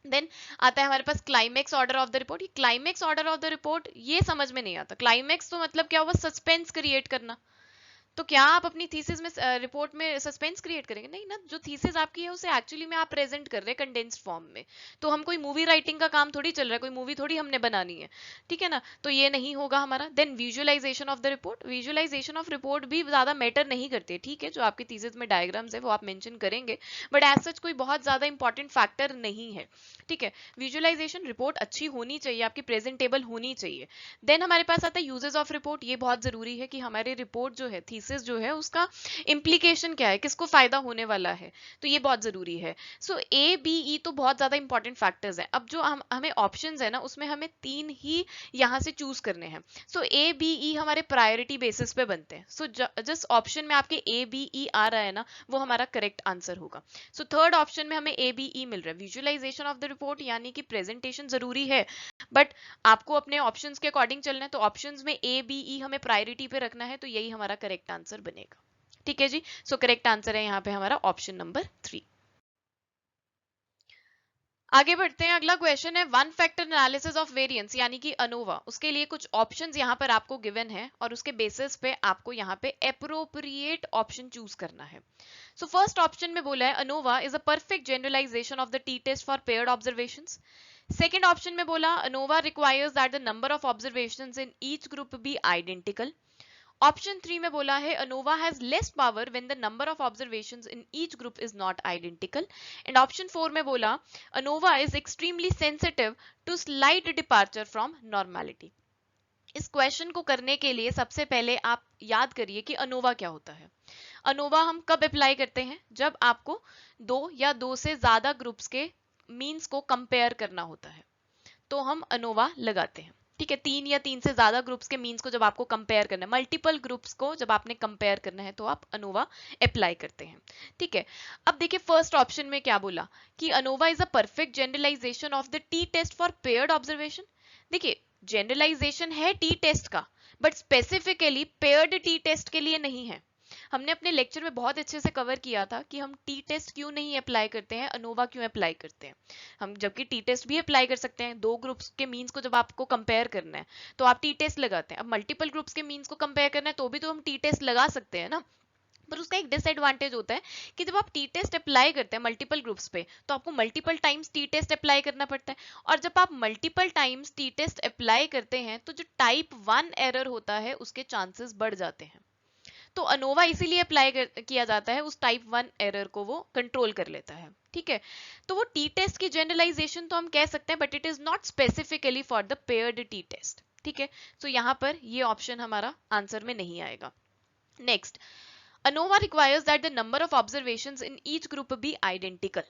देन आता है हमारे पास climax order of the report. ये climax order of the report ये समझ में नहीं आता। क्लाइमेक्स तो मतलब क्या हुआ, सस्पेंस क्रिएट करना। तो क्या आप अपनी थीसिस में, रिपोर्ट में सस्पेंस क्रिएट करेंगे? नहीं ना। जो थीसिस आपकी है उसे एक्चुअली में आप प्रेजेंट कर रहे हैं कंडेंस्ड फॉर्म में। तो हम कोई मूवी राइटिंग का काम थोड़ी चल रहा है, कोई मूवी थोड़ी हमने बनानी है, ठीक है ना। तो ये नहीं होगा हमारा। Then visualisation of the report, visualisation of report भी ज्यादा मैटर नहीं करते, ठीक है। जो आपकी थीसिस में डायग्राम्स है वो आप मेंशन करेंगे, बट एज सच कोई बहुत ज्यादा इंपॉर्टेंट फैक्टर नहीं है, ठीक है। विजुअलाइजेशन रिपोर्ट अच्छी होनी चाहिए, आपकी प्रेजेंटेबल होनी चाहिए। देन हमारे पास आता है यूजेस ऑफ रिपोर्ट। ये बहुत जरूरी है कि हमारी रिपोर्ट जो है, थीसिस जो है, उसका इम्प्लीकेशन क्या है, किसको फायदा होने वाला है, तो ये बहुत जरूरी है। सो ए बी ई तो बहुत ज्यादा इंपॉर्टेंट फैक्टर्स हैं। अब जो हमें ऑप्शंस है ना, उसमें हमें 3 ही यहाँ से चूज करने हैं। सो ए बी ई हमारे प्रायोरिटी बेसिस पे बनते हैं। सो जिस ऑप्शन में आपके ए बी ई आ रहा है ना, वो हमारा करेक्ट आंसर होगा। सो थर्ड ऑप्शन में हमें ए बी ई मिल रहा है। विजुअलाइजेशन ऑफ द रिपोर्ट यानी कि प्रेजेंटेशन जरूरी है, बट आपको अपने ऑप्शंस के अकॉर्डिंग चलना है। तो ऑप्शंस में ए बी ई हमें प्रायोरिटी पे रखना है, तो यही हमारा करेक्ट आंसर बनेगा। ठीक है जी। सो करेक्ट आंसर है यहाँ पे हमारा ऑप्शन नंबर 3। आगे बढ़ते हैं। अगला क्वेश्चन है one factor analysis of variance यानी कि अनोवा। उसके लिए कुछ ऑप्शंस यहाँ पर आपको गिवन है और उसके बेसिस पे आपको यहाँ पे अप्रोप्रिएट ऑप्शन चूज करना है। सो फर्स्ट ऑप्शन में बोला है ANOVA is a perfect generalisation of the t test for paired observations. Second option में बोला ANOVA requires that the number of observations in each group be identical. Option 3 में बोला है ANOVA has less power when the number of observations in each group is not identical. And option 4 में बोला ANOVA is extremely sensitive to slight departure from normality. इस question को करने के लिए सबसे पहले आप याद करिए कि अनोवा क्या होता है। अनोवा हम कब अप्लाई करते हैं, जब आपको 2 या 2 से ज्यादा ग्रुप्स के मीन्स को कंपेयर करना होता है, तो हम अनोवा लगाते हैं। ठीक है, 3 या 3 से ज्यादा ग्रुप्स के मीन्स को जब आपको कंपेयर करना है, मल्टीपल ग्रुप्स को जब आपने कंपेयर करना है, तो आप अनोवा अप्लाई करते हैं। ठीक है। अब देखिए फर्स्ट ऑप्शन में क्या बोला कि ANOVA is a perfect generalisation of the t test for paired observation. देखिए जनरलाइजेशन है टी टेस्ट का, but specifically paired t test के लिए नहीं है। हमने अपने लेक्चर में बहुत अच्छे से कवर किया था कि हम टी टेस्ट क्यों नहीं अप्लाई करते हैं, अनोवा क्यों अप्लाई करते हैं। हम जबकि टी टेस्ट भी अप्लाई कर सकते हैं, 2 ग्रुप्स के मीन्स को जब आपको कंपेयर करना है तो आप टी टेस्ट लगाते हैं। अब मल्टीपल ग्रुप्स के मीन्स को कंपेयर करना है तो भी तो हम टी टेस्ट लगा सकते हैं ना। पर उसका एक डिसएडवांटेज होता है कि जब आप टी टेस्ट अप्लाई करते हैं मल्टीपल ग्रुप्स पे, तो आपको multiple times t test apply करना पड़ता है। और जब आप multiple times t test apply करते हैं तो जो टाइप 1 एरर होता है उसके चांसेस बढ़ जाते हैं। तो अनोवा इसीलिए अप्लाई किया जाता है, उस टाइप 1 एरर को वो कंट्रोल कर लेता है। ठीक है। तो वो टी टेस्ट की जनरलाइजेशन तो हम कह सकते हैं, but it is not specifically for the paired t test. ठीक है। तो यहाँ पर ये ऑप्शन हमारा आंसर में नहीं आएगा। Next, ANOVA requires that the number of observations in each group be identical.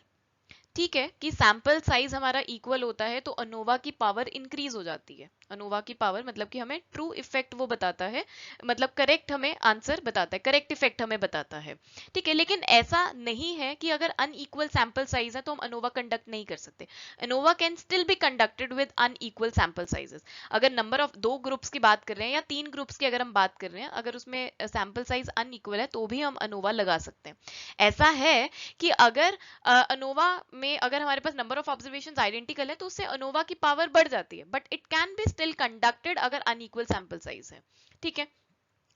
ठीक है कि सैंपल साइज हमारा इक्वल होता है तो अनोवा की पावर इंक्रीज हो जाती है। अनोवा की पावर मतलब कि हमें ट्रू इफेक्ट वो बताता है, मतलब करेक्ट हमें आंसर बताता है, करेक्ट इफेक्ट हमें बताता है। ठीक है, लेकिन ऐसा नहीं है कि अगर अनइक्वल सैंपल साइज है तो हम अनोवा कंडक्ट नहीं कर सकते। ANOVA can still be conducted with unequal sample sizes. अगर नंबर ऑफ दो ग्रुप्स की बात कर रहे हैं या तीन ग्रुप्स की अगर हम बात कर रहे हैं, अगर उसमें सैंपल साइज अनइक्वल है तो भी हम अनोवा लगा सकते हैं। ऐसा है कि अगर अनोवा में अगर हमारे पास नंबर ऑफ ऑब्जर्वेशंस आइडेंटिकल है तो उससे अनोवा की पावर बढ़ जाती है, but it can be still conducted अगर अनइक्वल सैंपल साइज है। ठीक है,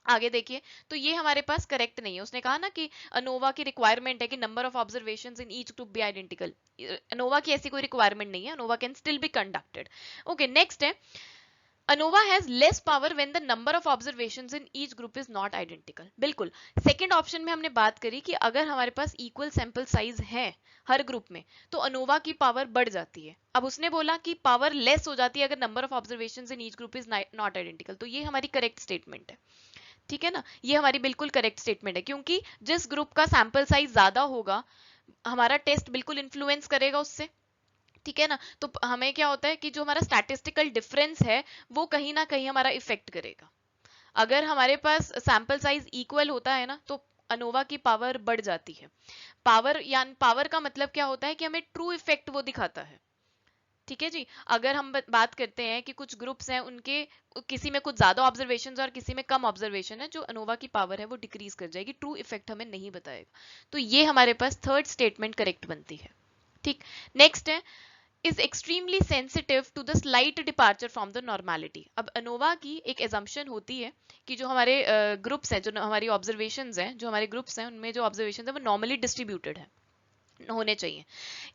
आगे देखिए, तो ये हमारे पास करेक्ट नहीं है। उसने कहा ना कि अनोवा की रिक्वायरमेंट है कि number of observations in each group be identical. ANOVA की ऐसी कोई रिक्वायरमेंट नहीं है, ANOVA can still be conducted. Okay, next है ANOVA has less power when the number of observations in each group is not identical। बिल्कुल, second option में हमने बात करी कि अगर हमारे पास इक्वल सैंपल साइज है हर ग्रुप में तो अनोवा की पावर बढ़ जाती है। अब उसने बोला कि पावर लेस हो जाती है अगर number of observations in each group is not identical, तो ये हमारी करेक्ट स्टेटमेंट है। ठीक है ना, ये हमारी बिल्कुल करेक्ट स्टेटमेंट है, क्योंकि जिस ग्रुप का सैंपल साइज ज्यादा होगा हमारा टेस्ट बिल्कुल इन्फ्लुएंस करेगा उससे। ठीक है ना, तो हमें क्या होता है कि जो हमारा स्टैटिस्टिकल डिफरेंस है वो कहीं ना कहीं हमारा इफेक्ट करेगा। अगर हमारे पास सैंपल साइज इक्वल होता है ना तो अनोवा की पावर बढ़ जाती है। पावर यानी पावर का मतलब क्या होता है कि हमें ट्रू इफेक्ट वो दिखाता है। ठीक है जी, अगर हम बात करते हैं कि कुछ ग्रुप्स हैं उनके किसी में कुछ ज्यादा ऑब्जर्वेशन और किसी में कम ऑब्जर्वेशन है, जो अनोवा की पावर है वो डिक्रीज कर जाएगी, ट्रू इफेक्ट हमें नहीं बताएगा। तो ये हमारे पास थर्ड स्टेटमेंट करेक्ट बनती है। ठीक, नेक्स्ट है is extremely sensitive to the slight departure from the normality। अब अनोवा की एक एजम्पशन होती है कि जो हमारे ग्रुप्स हैं, जो हमारी ऑब्जर्वेशंस हैं, जो हमारे ग्रुप्स हैं उनमें जो ऑब्जर्वेशंस हैं वो नॉर्मली डिस्ट्रीब्यूटेड है होने चाहिए।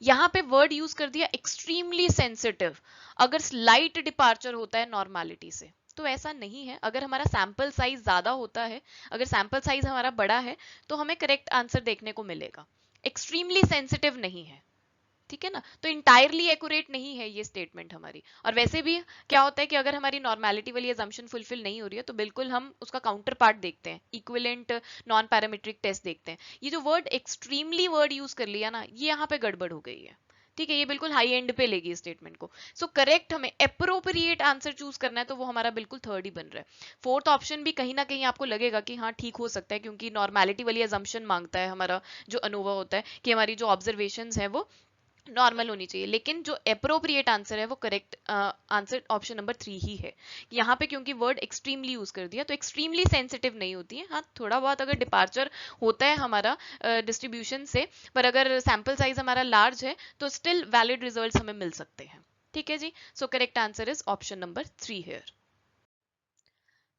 यहाँ पे वर्ड यूज कर दिया एक्सट्रीमली सेंसिटिव, अगर स्लाइट डिपार्चर होता है नॉर्मेलिटी से। तो ऐसा नहीं है, अगर हमारा सैंपल साइज ज्यादा होता है, अगर सैंपल साइज हमारा बड़ा है तो हमें करेक्ट आंसर देखने को मिलेगा, एक्सट्रीमली सेंसिटिव नहीं है। ठीक है ना, तो इंटायरली एक्यूरेट नहीं है ये स्टेटमेंट हमारी। और वैसे भी क्या होता है कि अगर हमारी नॉर्मेलिटी वाली असम्पशन फुलफिल नहीं हो रही है तो बिल्कुल हम उसका काउंटर पार्ट देखते हैं, इक्विवेलेंट नॉन पैरामीट्रिक टेस्ट देखते हैं। ये जो वर्ड एक्सट्रीमली वर्ड यूज कर लिया ना, ये यहाँ पे गड़बड़ हो गई है। ठीक है, ये बिल्कुल हाई एंड पे लेगी स्टेटमेंट को। सो करेक्ट हमें अप्रोप्रिएट आंसर चूज करना है, तो वो हमारा बिल्कुल थर्ड ही बन रहा है। फोर्थ ऑप्शन भी कहीं ना कहीं आपको लगेगा कि हाँ ठीक हो सकता है, क्योंकि नॉर्मेलिटी वाली असम्पशन मांगता है हमारा जो अनोवा होता है कि हमारी जो ऑब्जर्वेशन है वो नॉर्मल होनी चाहिए। लेकिन जो अप्रोप्रिएट आंसर है वो करेक्ट आंसर ऑप्शन नंबर 3 ही है। यहाँ पे क्योंकि वर्ड एक्सट्रीमली यूज कर दिया तो एक्सट्रीमली सेंसिटिव नहीं होती है। हाँ, थोड़ा बहुत अगर डिपार्चर होता है हमारा डिस्ट्रीब्यूशन से, पर अगर सैंपल साइज हमारा लार्ज है तो स्टिल वैलिड रिजल्ट हमें मिल सकते हैं। ठीक है जी, so correct answer is option number 3 here.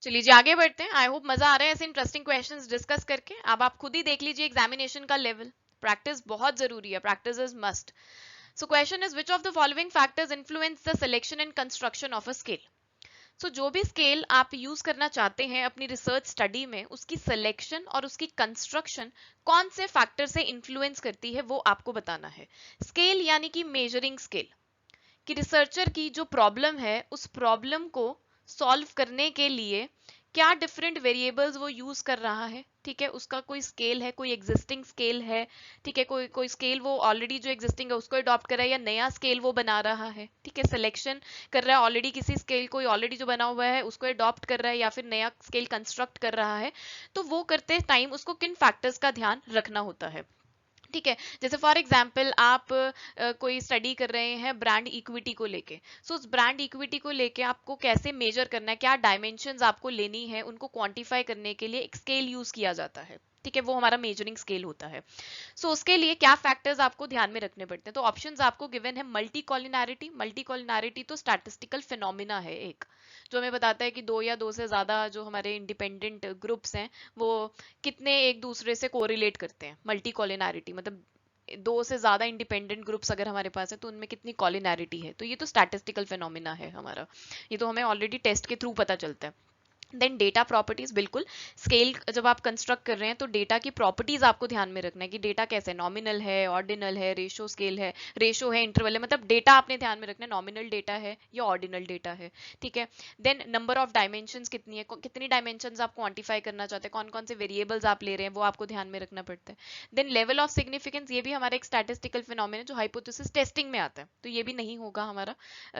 चलिए जी, आगे बढ़ते हैं। आई होप मजा आ रहा है ऐसे इंटरेस्टिंग क्वेश्चंस डिस्कस करके। अब आप खुद ही देख लीजिए एग्जामिनेशन का लेवल। प्रैक्टिस बहुत जरूरी है, practice is must. So question is, which of the following factors influence the selection and construction of a scale. So जो भी स्केल आप यूज करना चाहते हैं अपनी रिसर्च स्टडी में, उसकी सिलेक्शन और उसकी कंस्ट्रक्शन कौन से फैक्टर से इन्फ्लुएंस करती है वो आपको बताना है। स्केल यानी कि मेजरिंग स्केल, कि रिसर्चर की जो प्रॉब्लम है उस प्रॉब्लम को सॉल्व करने के लिए क्या डिफरेंट वेरिएबल्स वो यूज कर रहा है। ठीक है, उसका कोई स्केल है, कोई एग्जिस्टिंग स्केल है। ठीक है, कोई कोई स्केल वो ऑलरेडी जो एग्जिस्टिंग है उसको अडॉप्ट कर रहा है या नया स्केल वो बना रहा है। ठीक है, सिलेक्शन कर रहा है ऑलरेडी किसी स्केल, कोई ऑलरेडी जो बना हुआ है उसको अडॉप्ट कर रहा है या फिर नया स्केल कंस्ट्रक्ट कर रहा है। तो वो करते टाइम उसको किन फैक्टर्स का ध्यान रखना होता है। ठीक है, जैसे फॉर एग्जाम्पल आप कोई स्टडी कर रहे हैं ब्रांड इक्विटी को लेके। सो उस ब्रांड इक्विटी को लेके आपको कैसे मेजर करना है, क्या डायमेंशंस आपको लेनी है, उनको क्वांटिफाई करने के लिए एक स्केल यूज किया जाता है। ठीक है, वो हमारा मेजरिंग स्केल होता है। सो उसके लिए क्या फैक्टर्स आपको ध्यान में रखने पड़ते हैं। तो ऑप्शंस आपको गिवन है मल्टी कॉलिनारिटी। मल्टी कॉलिनारिटी तो स्टैटिस्टिकल फिनोमिना है एक, जो हमें बताता है कि दो या दो से ज्यादा जो हमारे इंडिपेंडेंट ग्रुप्स हैं वो कितने एक दूसरे से कोरिलेट करते हैं। मल्टी कॉलिनारिटी मतलब दो से ज्यादा इंडिपेंडेंट ग्रुप्स अगर हमारे पास है तो उनमें कितनी कॉलिनैरिटी है। तो ये तो स्टैटिस्टिकल फिनोमिना है हमारा, ये तो हमें ऑलरेडी टेस्ट के थ्रू पता चलता है। देन डेटा प्रॉपर्टीज, बिल्कुल स्केल जब आप कंस्ट्रक्ट कर रहे हैं तो डेटा की प्रॉपर्टीज आपको ध्यान में रखना है कि डेटा कैसे है, नॉमिनल है, ऑर्डिनल है, रेशो स्केल है, रेशो है, इंटरवल है, मतलब डेटा आपने ध्यान में रखना है नॉमिनल डेटा है या ऑर्डिनल डेटा है, ठीक है। देन नंबर ऑफ डायमेंशंस कितनी है, कितनी डायमेंशंस आप क्वांटिफाई करना चाहते हैं, कौन कौन से वेरिएबल्स आप ले रहे हैं वो आपको ध्यान में रखना पड़ता है। देन लेवल ऑफ सिग्निफिकेंस, ये भी हमारा एक स्टैटिस्टिकल फिनोमेना जो हाइपोथेसिस टेस्टिंग में आता है, तो ये भी नहीं होगा हमारा,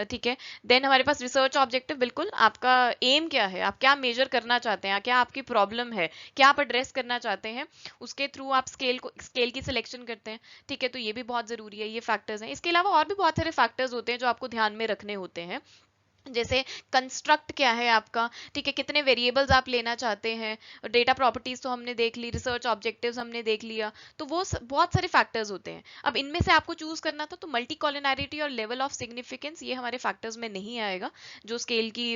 ठीक है। देन हमारे पास रिसर्च ऑब्जेक्टिव, बिल्कुल आपका एम क्या है, आप क्या मेजर करना चाहते हैं, क्या आपकी प्रॉब्लम है, क्या आप एड्रेस करना चाहते हैं, उसके थ्रू आप स्केल की सिलेक्शन करते हैं, ठीक है। तो ये भी बहुत जरूरी है, ये फैक्टर्स हैं। इसके अलावा और भी बहुत सारे फैक्टर्स होते हैं जो आपको ध्यान में रखने होते हैं, जैसे कंस्ट्रक्ट क्या है आपका, ठीक है, कितने वेरिएबल्स आप लेना चाहते हैं, डेटा प्रॉपर्टीज तो हमने देख ली, रिसर्च ऑब्जेक्टिव्स हमने देख लिया, तो वो बहुत सारे फैक्टर्स होते हैं। अब इनमें से आपको चूज करना था, तो मल्टी कॉलिनैरिटी और लेवल ऑफ सिग्निफिकेंस ये हमारे फैक्टर्स में नहीं आएगा जो स्केल की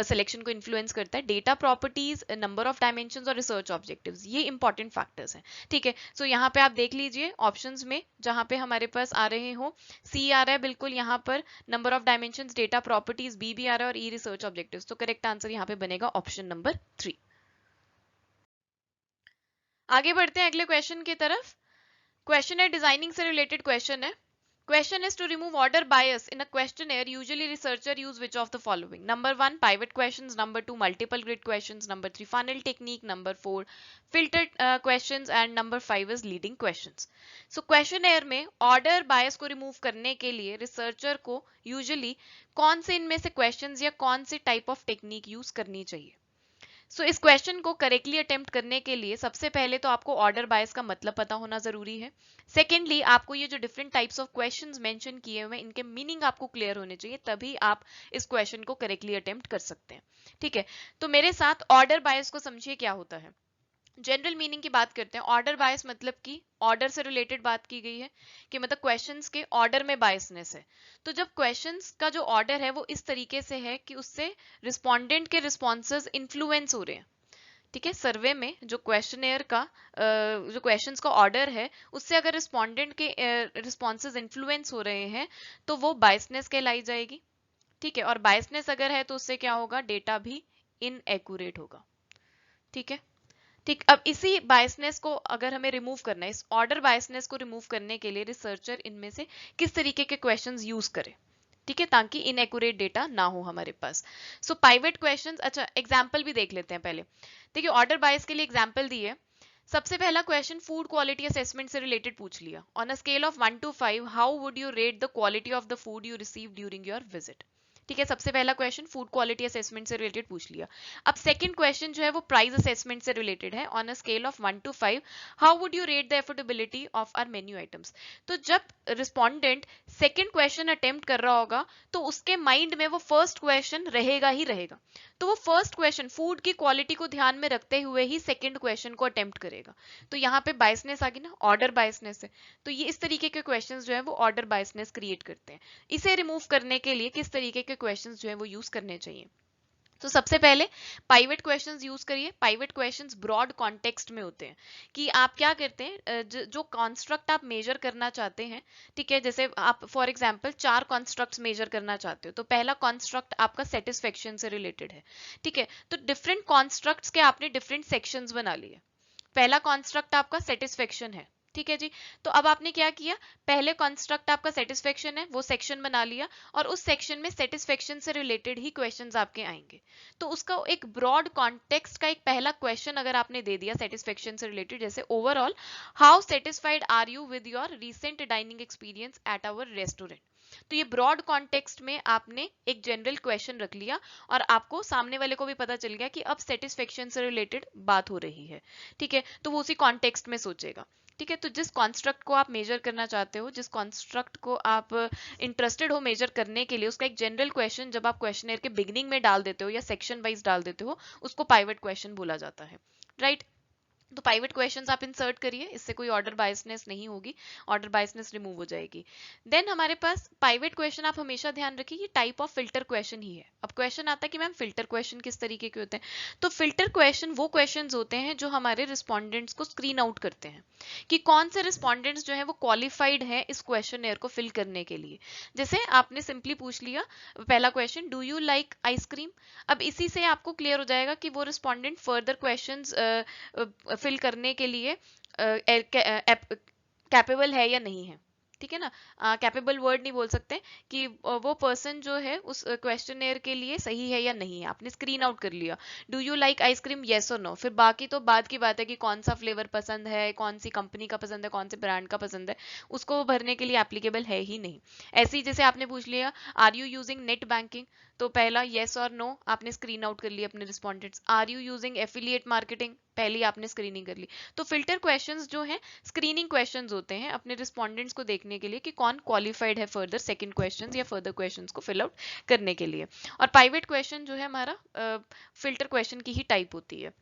सिलेक्शन को इन्फ्लुएंस करता है। Data properties, number of dimensions और रिसर्च ऑब्जेक्टिव्स ये इंपॉर्टेंट फैक्टर्स हैं, ठीक है। सो यहाँ पे आप देख लीजिए ऑप्शंस में जहां पे हमारे पास आ रहे हो, सी आ रहा है बिल्कुल यहाँ पर, number of dimensions, data properties, B भी आ रहा है और ई रिसर्च ऑब्जेक्टिव्स, तो करेक्ट आंसर यहाँ पे बनेगा ऑप्शन नंबर 3। आगे बढ़ते हैं अगले क्वेश्चन की तरफ। क्वेश्चन है डिजाइनिंग से रिलेटेड क्वेश्चन है। Question is to remove order bias in a questionnaire. Usually researcher use which of the following? Number 1 pivot questions, number 2 multiple grid questions, number 3 funnel technique, number 4 filtered questions and number 5 is leading questions. So questionnaire में order bias को remove करने के लिए researcher को usually कौन से इनमें से questions या कौन सी type of technique use करनी चाहिए? सो इस क्वेश्चन को करेक्टली अटेम्प्ट करने के लिए सबसे पहले तो आपको ऑर्डर बायस का मतलब पता होना जरूरी है। सेकेंडली आपको ये जो different types of questions mention किए हुए हैं इनके मीनिंग आपको क्लियर होने चाहिए, तभी आप इस क्वेश्चन को करेक्टली अटेम्प्ट कर सकते हैं, ठीक है। तो मेरे साथ ऑर्डर बायस को समझिए क्या होता है। जनरल मीनिंग की बात करते हैं। ऑर्डर बायस मतलब कि ऑर्डर से रिलेटेड बात की गई है कि मतलब क्वेश्चंस के ऑर्डर में बायसनेस है। तो जब क्वेश्चंस का जो ऑर्डर है वो इस तरीके से है कि उससे रिस्पोंडेंट के रिस्पॉन्सेज इन्फ्लुएंस हो रहे हैं, ठीक है। सर्वे में जो क्वेश्चनेयर का जो क्वेश्चंस का ऑर्डर है उससे अगर रिस्पोंडेंट के रिस्पॉन्सेज इन्फ्लुएंस हो रहे हैं तो वो बायसनेस कहलाई जाएगी, ठीक है। और बायसनेस अगर है तो उससे क्या होगा, डेटा भी इनएक्यूरेट होगा, ठीक है। ठीक, अब इसी बायसनेस को अगर हमें रिमूव करना है, इस ऑर्डर बायसनेस को रिमूव करने के लिए रिसर्चर इनमें से किस तरीके के क्वेश्चंस यूज करे, ठीक है, ताकि इनएक्यूरेट डेटा ना हो हमारे पास। सो पाइवेट क्वेश्चंस, अच्छा एग्जांपल भी देख लेते हैं पहले। देखिए ऑर्डर बायस के लिए एग्जांपल दी है। सबसे पहला क्वेश्चन फूड क्वालिटी असेसमेंट से रिलेटेड पूछ लिया। On a scale of 1 to 5 how would you rate the quality of the food you receive during your visit, ठीक है। सबसे पहला क्वेश्चन फूड क्वालिटी असेसमेंट से रिलेटेड पूछ लिया। अब सेकंड क्वेश्चन जो है वो प्राइस असेसमेंट से रिलेटेड है। On a scale of 1 to 5 how would you rate the affordability of our menu items. तो जब रिस्पोंडेंट सेकंड क्वेश्चन अटेम्प्ट कर रहा होगा तो उसके माइंड में वो फर्स्ट क्वेश्चन रहेगा ही रहेगा, तो वो फर्स्ट क्वेश्चन फूड की क्वालिटी को ध्यान में रखते हुए ही सेकंड क्वेश्चन को अटेम्प्ट करेगा। तो यहाँ पे बायसनेस आ गई ना, ऑर्डर बायसनेस है। तो ये इस तरीके के क्वेश्चंस जो है वो ऑर्डर बायसनेस क्रिएट करते हैं। इसे रिमूव करने के लिए किस तरीके के क्वेश्चंस जो है वो यूज करने चाहिए। तो सबसे पहले पाइवेट क्वेश्चंस यूज करिए। पाइवेट क्वेश्चंस ब्रॉड कॉन्टेक्स्ट में होते हैं कि आप क्या करते हैं, जो कॉन्स्ट्रक्ट आप मेजर करना चाहते हैं, ठीक है, जैसे आप फॉर एग्जांपल 4 कॉन्स्ट्रक्ट्स मेजर करना चाहते हो तो पहला कॉन्स्ट्रक्ट आपका सेटिस्फेक्शन से रिलेटेड है, ठीक है। तो डिफरेंट कॉन्स्ट्रक्ट्स के आपने डिफरेंट सेक्शंस बना लिए। पहला कॉन्स्ट्रक्ट आपका सेटिस्फेक्शन है, ठीक है जी। तो अब आपने क्या किया, पहले कॉन्स्ट्रक्ट आपका सेटिस्फेक्शन है वो सेक्शन बना लिया और उस सेक्शन में सेटिस्फेक्शन से रिलेटेड ही क्वेश्चंस आपके आएंगे। तो उसका एक ब्रॉड कॉन्टेक्स्ट का एक पहला क्वेश्चन अगर आपने दे दिया सेटिस्फेक्शन से रिलेटेड, जैसे overall how satisfied are you with your recent dining experience at our restaurant. तो ये ब्रॉड कॉन्टेक्स्ट में आपने एक जनरल क्वेश्चन रख लिया और आपको सामने वाले को भी पता चल गया कि अब सेटिस्फेक्शन से रिलेटेड बात हो रही है, ठीक है। तो वो उसी कॉन्टेक्स्ट में सोचेगा, ठीक है। तो जिस कॉन्स्ट्रक्ट को आप मेजर करना चाहते हो, जिस कॉन्स्ट्रक्ट को आप इंटरेस्टेड हो मेजर करने के लिए, उसका एक जनरल क्वेश्चन जब आप क्वेश्चनर के बिगिनिंग में डाल देते हो या सेक्शन वाइज डाल देते हो उसको पाइवेट क्वेश्चन बोला जाता है, राइट। तो पाइवेट क्वेश्चंस आप इंसर्ट करिए, इससे कोई ऑर्डर बायसनेस नहीं होगी, ऑर्डर बायसनेस रिमूव हो जाएगी। देन हमारे पास पाइवेट क्वेश्चन, आप हमेशा ध्यान रखिए ये टाइप ऑफ फिल्टर क्वेश्चन ही है। अब क्वेश्चन आता है कि मैम फिल्टर क्वेश्चन किस तरीके के होते हैं, तो फिल्टर क्वेश्चन वो क्वेश्चन होते हैं जो हमारे रिस्पॉन्डेंट्स को स्क्रीन आउट करते हैं कि कौन से रिस्पॉन्डेंट्स जो है वो क्वालिफाइड है इस क्वेश्चन को फिल करने के लिए। जैसे आपने सिंपली पूछ लिया पहला question, do you like ice cream, अब इसी से आपको क्लियर हो जाएगा कि वो रिस्पॉन्डेंट फर्दर क्वेश्चंस फिल करने के लिए कैपेबल है या नहीं है, ठीक है ना। कैपेबल वर्ड नहीं बोल सकते कि वो पर्सन जो है उस क्वेश्चनेयर के लिए सही है या नहीं है। आपने स्क्रीन आउट कर लिया, do you like ice cream, yes और नो, फिर बाकी तो बाद की बात है कि कौन सा फ्लेवर पसंद है, कौन सी कंपनी का पसंद है, कौन से ब्रांड का पसंद है, उसको वो भरने के लिए एप्लीकेबल है ही नहीं। ऐसे ही जैसे आपने पूछ लिया are you using net banking, तो पहला येस और नो आपने स्क्रीन आउट कर लिया अपने respondents. Are you using affiliate marketing, पहली आपने स्क्रीनिंग कर ली। तो फिल्टर क्वेश्चंस जो हैं स्क्रीनिंग क्वेश्चंस होते हैं अपने रिस्पॉन्डेंट्स को देखने के लिए कि कौन क्वालिफाइड है फर्दर सेकंड क्वेश्चंस या फर्दर क्वेश्चंस को फिल आउट करने के लिए। और प्राइवेट क्वेश्चन जो है हमारा फिल्टर क्वेश्चन की ही टाइप होती है।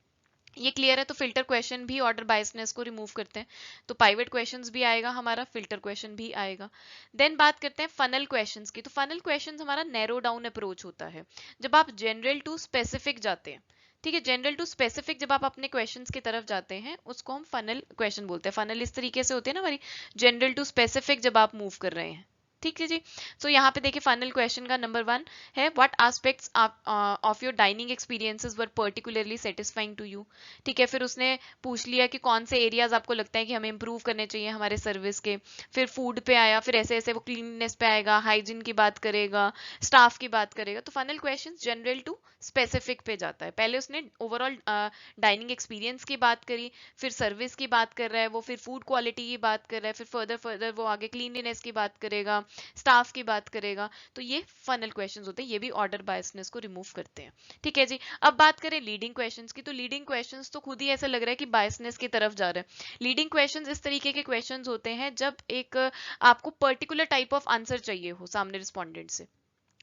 ये क्लियर है। तो फिल्टर क्वेश्चन भी ऑर्डर बायसनेस को रिमूव करते हैं, तो पाइवेट क्वेश्चंस भी आएगा हमारा, फिल्टर क्वेश्चन भी आएगा। देन बात करते हैं फनल क्वेश्चंस की। तो फनल क्वेश्चंस हमारा नैरो डाउन अप्रोच होता है, जब आप जनरल टू स्पेसिफिक जाते हैं, ठीक है। जनरल टू स्पेसिफिक जब आप अपने क्वेश्चंस की तरफ जाते हैं उसको हम फनल क्वेश्चन बोलते हैं। फनल इस तरीके से होते हैं ना हमारी, जनरल टू स्पेसिफिक जब आप मूव कर रहे हैं, ठीक है जी। सो यहाँ पे देखिए फाइनल क्वेश्चन का नंबर 1 है, what aspects of your dining experiences were particularly satisfying to you, ठीक है। फिर उसने पूछ लिया कि कौन से एरियाज आपको लगता है कि हमें इंप्रूव करने चाहिए हमारे सर्विस के। फिर फूड पे आया, फिर ऐसे ऐसे वो क्लीननेस पे आएगा, हाइजीन की बात करेगा, स्टाफ की बात करेगा। तो final question general to specific पे जाता है। पहले उसने ओवरऑल डाइनिंग एक्सपीरियंस की बात करी, फिर सर्विस की बात कर रहा है वो, फिर फूड क्वालिटी की बात कर रहा है, फिर फर्दर वो आगे क्लीनलीनेस की बात करेगा, स्टाफ की बात करेगा। तो ये फनल क्वेश्चंस होते हैं, ये भी ऑर्डर बायसनेस को रिमूव करते हैं, ठीक है जी। अब बात करें लीडिंग क्वेश्चंस की, तो लीडिंग क्वेश्चंस तो खुद ही ऐसा लग रहा है कि बायसनेस की तरफ जा रहे हैं। लीडिंग क्वेश्चंस इस तरीके के क्वेश्चंस होते हैं जब एक आपको पर्टिकुलर टाइप ऑफ आंसर चाहिए हो सामने रिस्पॉन्डेंट से,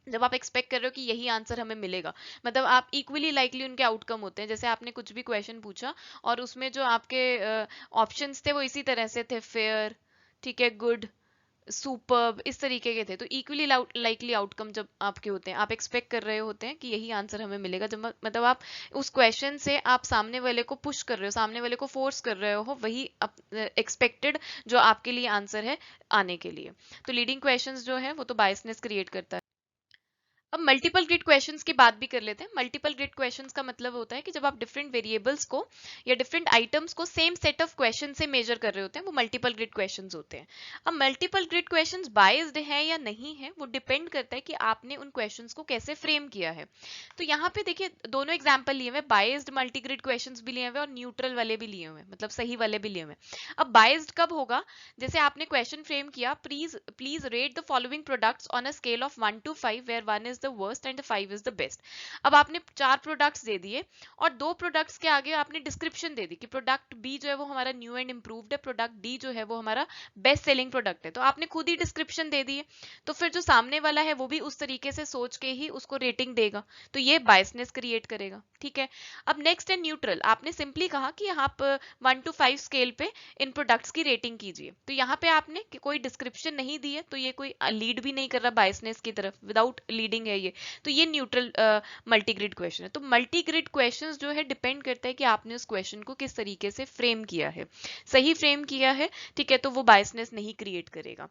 जब आप एक्सपेक्ट कर रहे हो कि यही आंसर हमें मिलेगा, मतलब आप इक्वली लाइकली उनके आउटकम होते हैं। जैसे आपने कुछ भी क्वेश्चन पूछा और उसमें जो आपके ऑप्शंस थे वो इसी तरह से थे, फेयर, ठीक है, गुड, सुपर्ब, इस तरीके के थे। तो इक्वली लाइकली आउटकम जब आपके होते हैं, आप एक्सपेक्ट कर रहे होते हैं कि यही आंसर हमें मिलेगा, जब मतलब आप उस क्वेश्चन से आप सामने वाले को पुश कर रहे हो, सामने वाले को फोर्स कर रहे हो वही एक्सपेक्टेड जो आपके लिए आंसर है आने के लिए। तो लीडिंग क्वेश्चंस जो है वो तो बायसनेस क्रिएट करता है। अब मल्टीपल ग्रिड क्वेश्चंस की बात भी कर लेते हैं। मल्टीपल ग्रिड क्वेश्चंस का मतलब होता है कि जब आप डिफरेंट वेरिएबल्स को या डिफरेंट आइटम्स को सेम सेट ऑफ क्वेश्चन से मेजर कर रहे होते हैं, वो मल्टीपल ग्रिड क्वेश्चंस होते हैं। अब मल्टीपल ग्रिड क्वेश्चंस बाइज्ड है या नहीं है वो डिपेंड करता है कि आपने उन क्वेश्चंस को कैसे फ्रेम किया है। तो यहाँ पे देखिए दोनों एग्जाम्पल लिए हुए, बाइज्ड मल्टीग्रिड क्वेश्चंस भी लिए हुए और न्यूट्रल वाले भी लिए हुए, मतलब सही वाले भी लिए हुए। अब बाइज्ड कब होगा, जैसे आपने क्वेश्चन फ्रेम किया, please please rate the following products on a scale of 1 to 5 where 1 is the worst and 5 is the best. अब आपने 4 प्रोडक्ट्स दे दिए और 2 प्रोडक्ट्स के आगे आपने डिस्क्रिप्शन दे दी कि प्रोडक्ट बी जो है वो हमारा न्यू एंड इंप्रूव्ड है, प्रोडक्ट डी जो है वो हमारा बेस्ट सेलिंग प्रोडक्ट है। तो आपने खुद ही डिस्क्रिप्शन दे दी है, तो फिर जो सामने वाला है वो भी उस तरीके से सोच के ही उसको रेटिंग देगा, तो ये बायसनेस क्रिएट करेगा, ठीक है। अब नेक्स्ट है न्यूट्रल। आपने सिंपली कहा कि आप 1 to 5 स्केल पे इन प्रोडक्ट्स की रेटिंग कीजिए, तो यहाँ पे आपने कोई डिस्क्रिप्शन नहीं दी है, तो ये कोई लीड भी नहीं कर रहा बायसनेस की तरफ, विदाउट लीडिंग है ये, तो ये न्यूट्रल मल्टीग्रिड क्वेश्चन है। तो मल्टीग्रिड क्वेश्चंस जो है डिपेंड करता है कि आपने उस क्वेश्चन को किस तरीके से फ्रेम किया है। सही फ्रेम किया है, ठीक है, तो वो बायसनेस नहीं क्रिएट करेगा।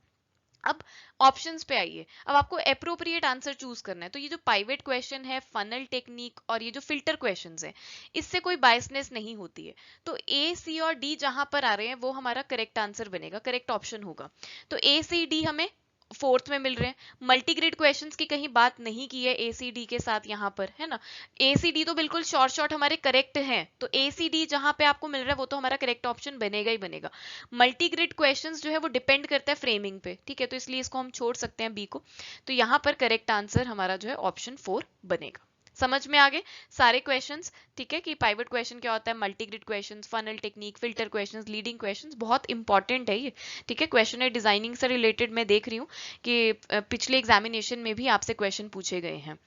अब ऑप्शंस पे आइए। अब आपको एप्रोप्रिएट आंसर चूज करना है। तो ये जो पाइवेट क्वेश्चन है, फनल टेक्निक और ये जो फिल्टर क्वेश्चंस है, इससे कोई बायसनेस नहीं होती है। तो ए, सी और डी जहां पर आ रहे हैं वो हमारा करेक्ट आंसर बनेगा, करेक्ट ऑप्शन होगा। तो ए, सी, डी हमें फोर्थ में मिल रहे हैं। मल्टीग्रिड क्वेश्चंस की कहीं बात नहीं की है एसीडी के साथ यहाँ पर, है ना। एसीडी तो बिल्कुल शॉर्ट शॉर्ट हमारे करेक्ट हैं, तो एसीडी जहां पे आपको मिल रहा है वो तो हमारा करेक्ट ऑप्शन बनेगा ही बनेगा। मल्टीग्रिड क्वेश्चंस जो है वो डिपेंड करता है फ्रेमिंग पे, ठीक है, तो इसलिए इसको हम छोड़ सकते हैं बी को। तो यहाँ पर करेक्ट आंसर हमारा जो है ऑप्शन 4 बनेगा। समझ में आ गए सारे क्वेश्चंस, ठीक है, कि पाइवट क्वेश्चन क्या होता है, multigrid questions, funnel technique, filter questions, leading questions, बहुत इंपॉर्टेंट है ये, ठीक है। क्वेश्चन डिजाइनिंग से रिलेटेड मैं देख रही हूँ कि पिछले एग्जामिनेशन में भी आपसे क्वेश्चन पूछे गए हैं।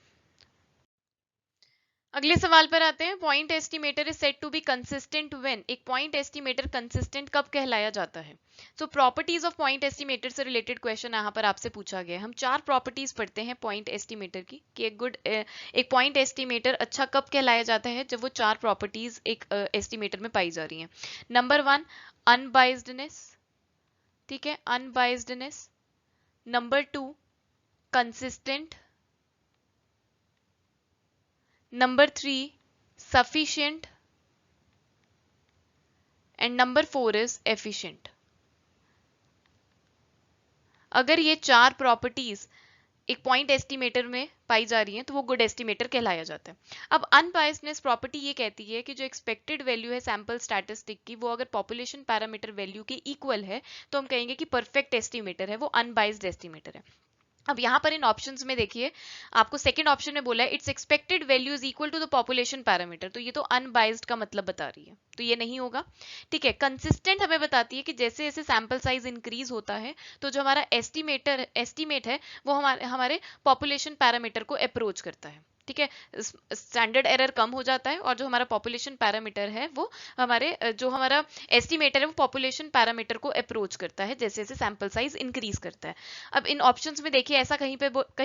अगले सवाल पर आते हैं। Point estimator is said to be consistent when. एक पॉइंट एस्टिमेटर कंसिस्टेंट कब कहलाया जाता है? So properties of point estimator से रिलेटेड क्वेश्चन यहाँ पर आपसे पूछा गया है। हम 4 प्रॉपर्टीज पढ़ते हैं पॉइंट एस्टिमेटर की कि एक पॉइंट एस्टिमेटर अच्छा कब कहलाया जाता है, जब वो 4 प्रॉपर्टीज एक एस्टिमेटर में पाई जा रही हैं। नंबर 1 अनबाइज्डनेस, ठीक है, unbiasedness. Number 2 consistent. Number 3 sufficient, and number 4 is efficient. अगर ये 4 प्रॉपर्टीज एक पॉइंट एस्टिमेटर में पाई जा रही हैं तो वो गुड एस्टिमेटर कहलाया जाता है। अब अनबायस्डनेस प्रॉपर्टी ये कहती है कि जो एक्सपेक्टेड वैल्यू है सैंपल स्टैटिस्टिक की, वो अगर पॉपुलेशन पैरामीटर वैल्यू के इक्वल है तो हम कहेंगे कि परफेक्ट एस्टिमेटर है, वो अनबायस्ड एस्टिमेटर है। अब यहाँ पर इन ऑप्शंस में देखिए, आपको सेकंड ऑप्शन में बोला है its expected value is equal to the population parameter, तो ये तो अनबाइज्ड का मतलब बता रही है, तो ये नहीं होगा। ठीक है, कंसिस्टेंट हमें बताती है कि जैसे जैसे सैंपल साइज इंक्रीज होता है तो जो हमारा एस्टिमेट है वो हमारे पॉपुलेशन पैरामीटर को अप्रोच करता है। ठीक है, स्टैंडर्ड एरर कम हो जाता है और जो हमारा पॉपुलेशन पैरामीटर है वो जो हमारा एस्टिमेटर है वो पॉपुलेशन पैरामीटर को अप्रोच करता है जैसे जैसे सैंपल साइज इंक्रीज करता है। अब इन ऑप्शंस में देखिए ऐसा कहीं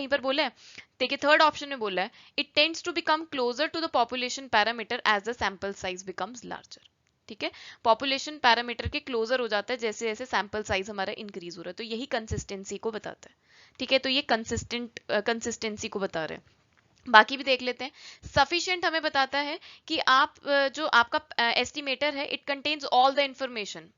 पर बोला है, देखिए थर्ड ऑप्शन में बोला है it tends to become closer to the population parameter as the sample size becomes larger. ठीक है, पॉपुलेशन पैरामीटर के क्लोजर हो जाता है जैसे जैसे सैंपल साइज हमारा इंक्रीज हो रहा है, तो यही कंसिस्टेंसी को बताता है। ठीक है, तो ये कंसिस्टेंसी को बता रहे हैं। बाकी भी देख लेते हैं। सफिशिएंट हमें बताता है कि जो आपका एस्टिमेटर है it contains all the information.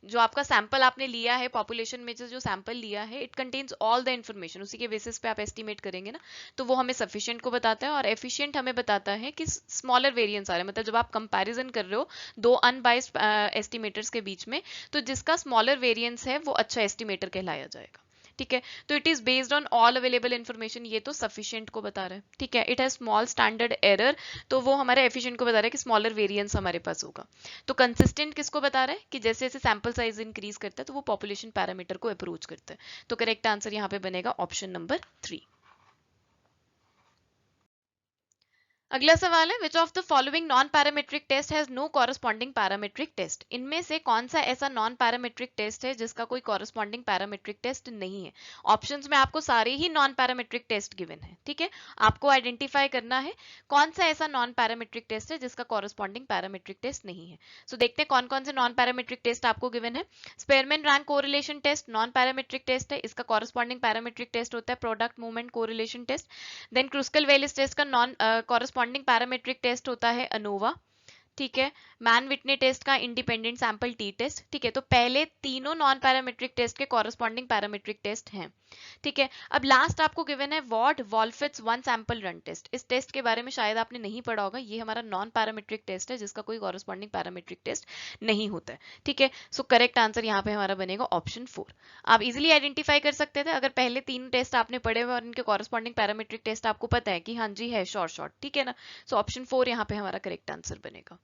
जो आपका सैंपल आपने लिया है पॉपुलेशन में जो सैंपल लिया है it contains all the information, उसी के बेसिस पे आप एस्टिमेट करेंगे ना, तो वो हमें सफिशिएंट को बताता है। और एफिशिएंट हमें बताता है कि स्मॉलर वेरिएंस आ रहा है, मतलब जब आप कंपैरिजन कर रहे हो दो अनबाइस्ड एस्टिमेटर्स के बीच में, तो जिसका स्मॉलर वेरिएंस है वो अच्छा एस्टिमेटर कहलाया जाएगा। ठीक है, तो it is based on all available information, ये तो सफिशिएंट को बता रहा है। ठीक है, it has small standard error, तो वो हमारे एफिशिएंट को बता रहा है कि स्मॉलर वेरिएंस हमारे पास होगा। तो कंसिस्टेंट किसको बता रहा है कि जैसे जैसे सैंपल साइज इंक्रीज करता है तो वो पॉपुलेशन पैरामीटर को अप्रोच करता है। तो करेक्ट आंसर यहाँ पे बनेगा ऑप्शन नंबर 3। अगला सवाल है which of the following non parametric test has no corresponding parametric test. इनमें से कौन सा ऐसा नॉन पैरामेट्रिक टेस्ट है जिसका कोई कॉरस्पॉन्डिंग पैरामेट्रिक टेस्ट नहीं है? ऑप्शंस में आपको सारे ही नॉन पैरामेट्रिक टेस्ट गिवन है। ठीक है, आपको आइडेंटिफाई करना है कौन सा ऐसा नॉन पैरामेट्रिक टेस्ट है जिसका कॉरस्पॉन्डिंग पैरामेट्रिक टेस्ट नहीं है। सो देखते हैं कौन कौन से नॉन पैरामेट्रिक टेस्ट आपको गिवन है। Spearman rank correlation test non parametric test है, इसका कॉरस्पॉन्डिंग पैरामेट्रिक टेस्ट होता है product movement correlation test. Then Kruskal Wallis test का नॉन कॉरस्पॉन्डिंग पैरामेट्रिक टेस्ट होता है अनोवा। ठीक है, मैन विटने टेस्ट का इंडिपेंडेंट सैंपल टी टेस्ट। ठीक है, तो पहले तीनों नॉन पैरामेट्रिक टेस्ट के कॉरस्पॉन्डिंग पैरामेट्रिक टेस्ट हैं। ठीक है, अब लास्ट आपको गिवन है ward Wolfowitz one sample run test. इस टेस्ट के बारे में शायद आपने नहीं पढ़ा होगा, ये हमारा नॉन पैरामेट्रिक टेस्ट है जिसका कोई कॉरस्पॉन्डिंग पैरामेट्रिक टेस्ट नहीं होता है। ठीक है, सो करेक्ट आंसर यहाँ पे हमारा बनेगा ऑप्शन 4। आप इजिली आइडेंटिफाई कर सकते थे अगर पहले तीन टेस्ट आपने पढ़े हुए और इनके कॉरस्पॉन्डिंग पैरामेट्रिक टेस्ट आपको पता है कि हाँ जी है शॉर्ट। ठीक है ना, सो ऑप्शन 4 यहाँ पे हमारा करेक्ट आंसर बनेगा।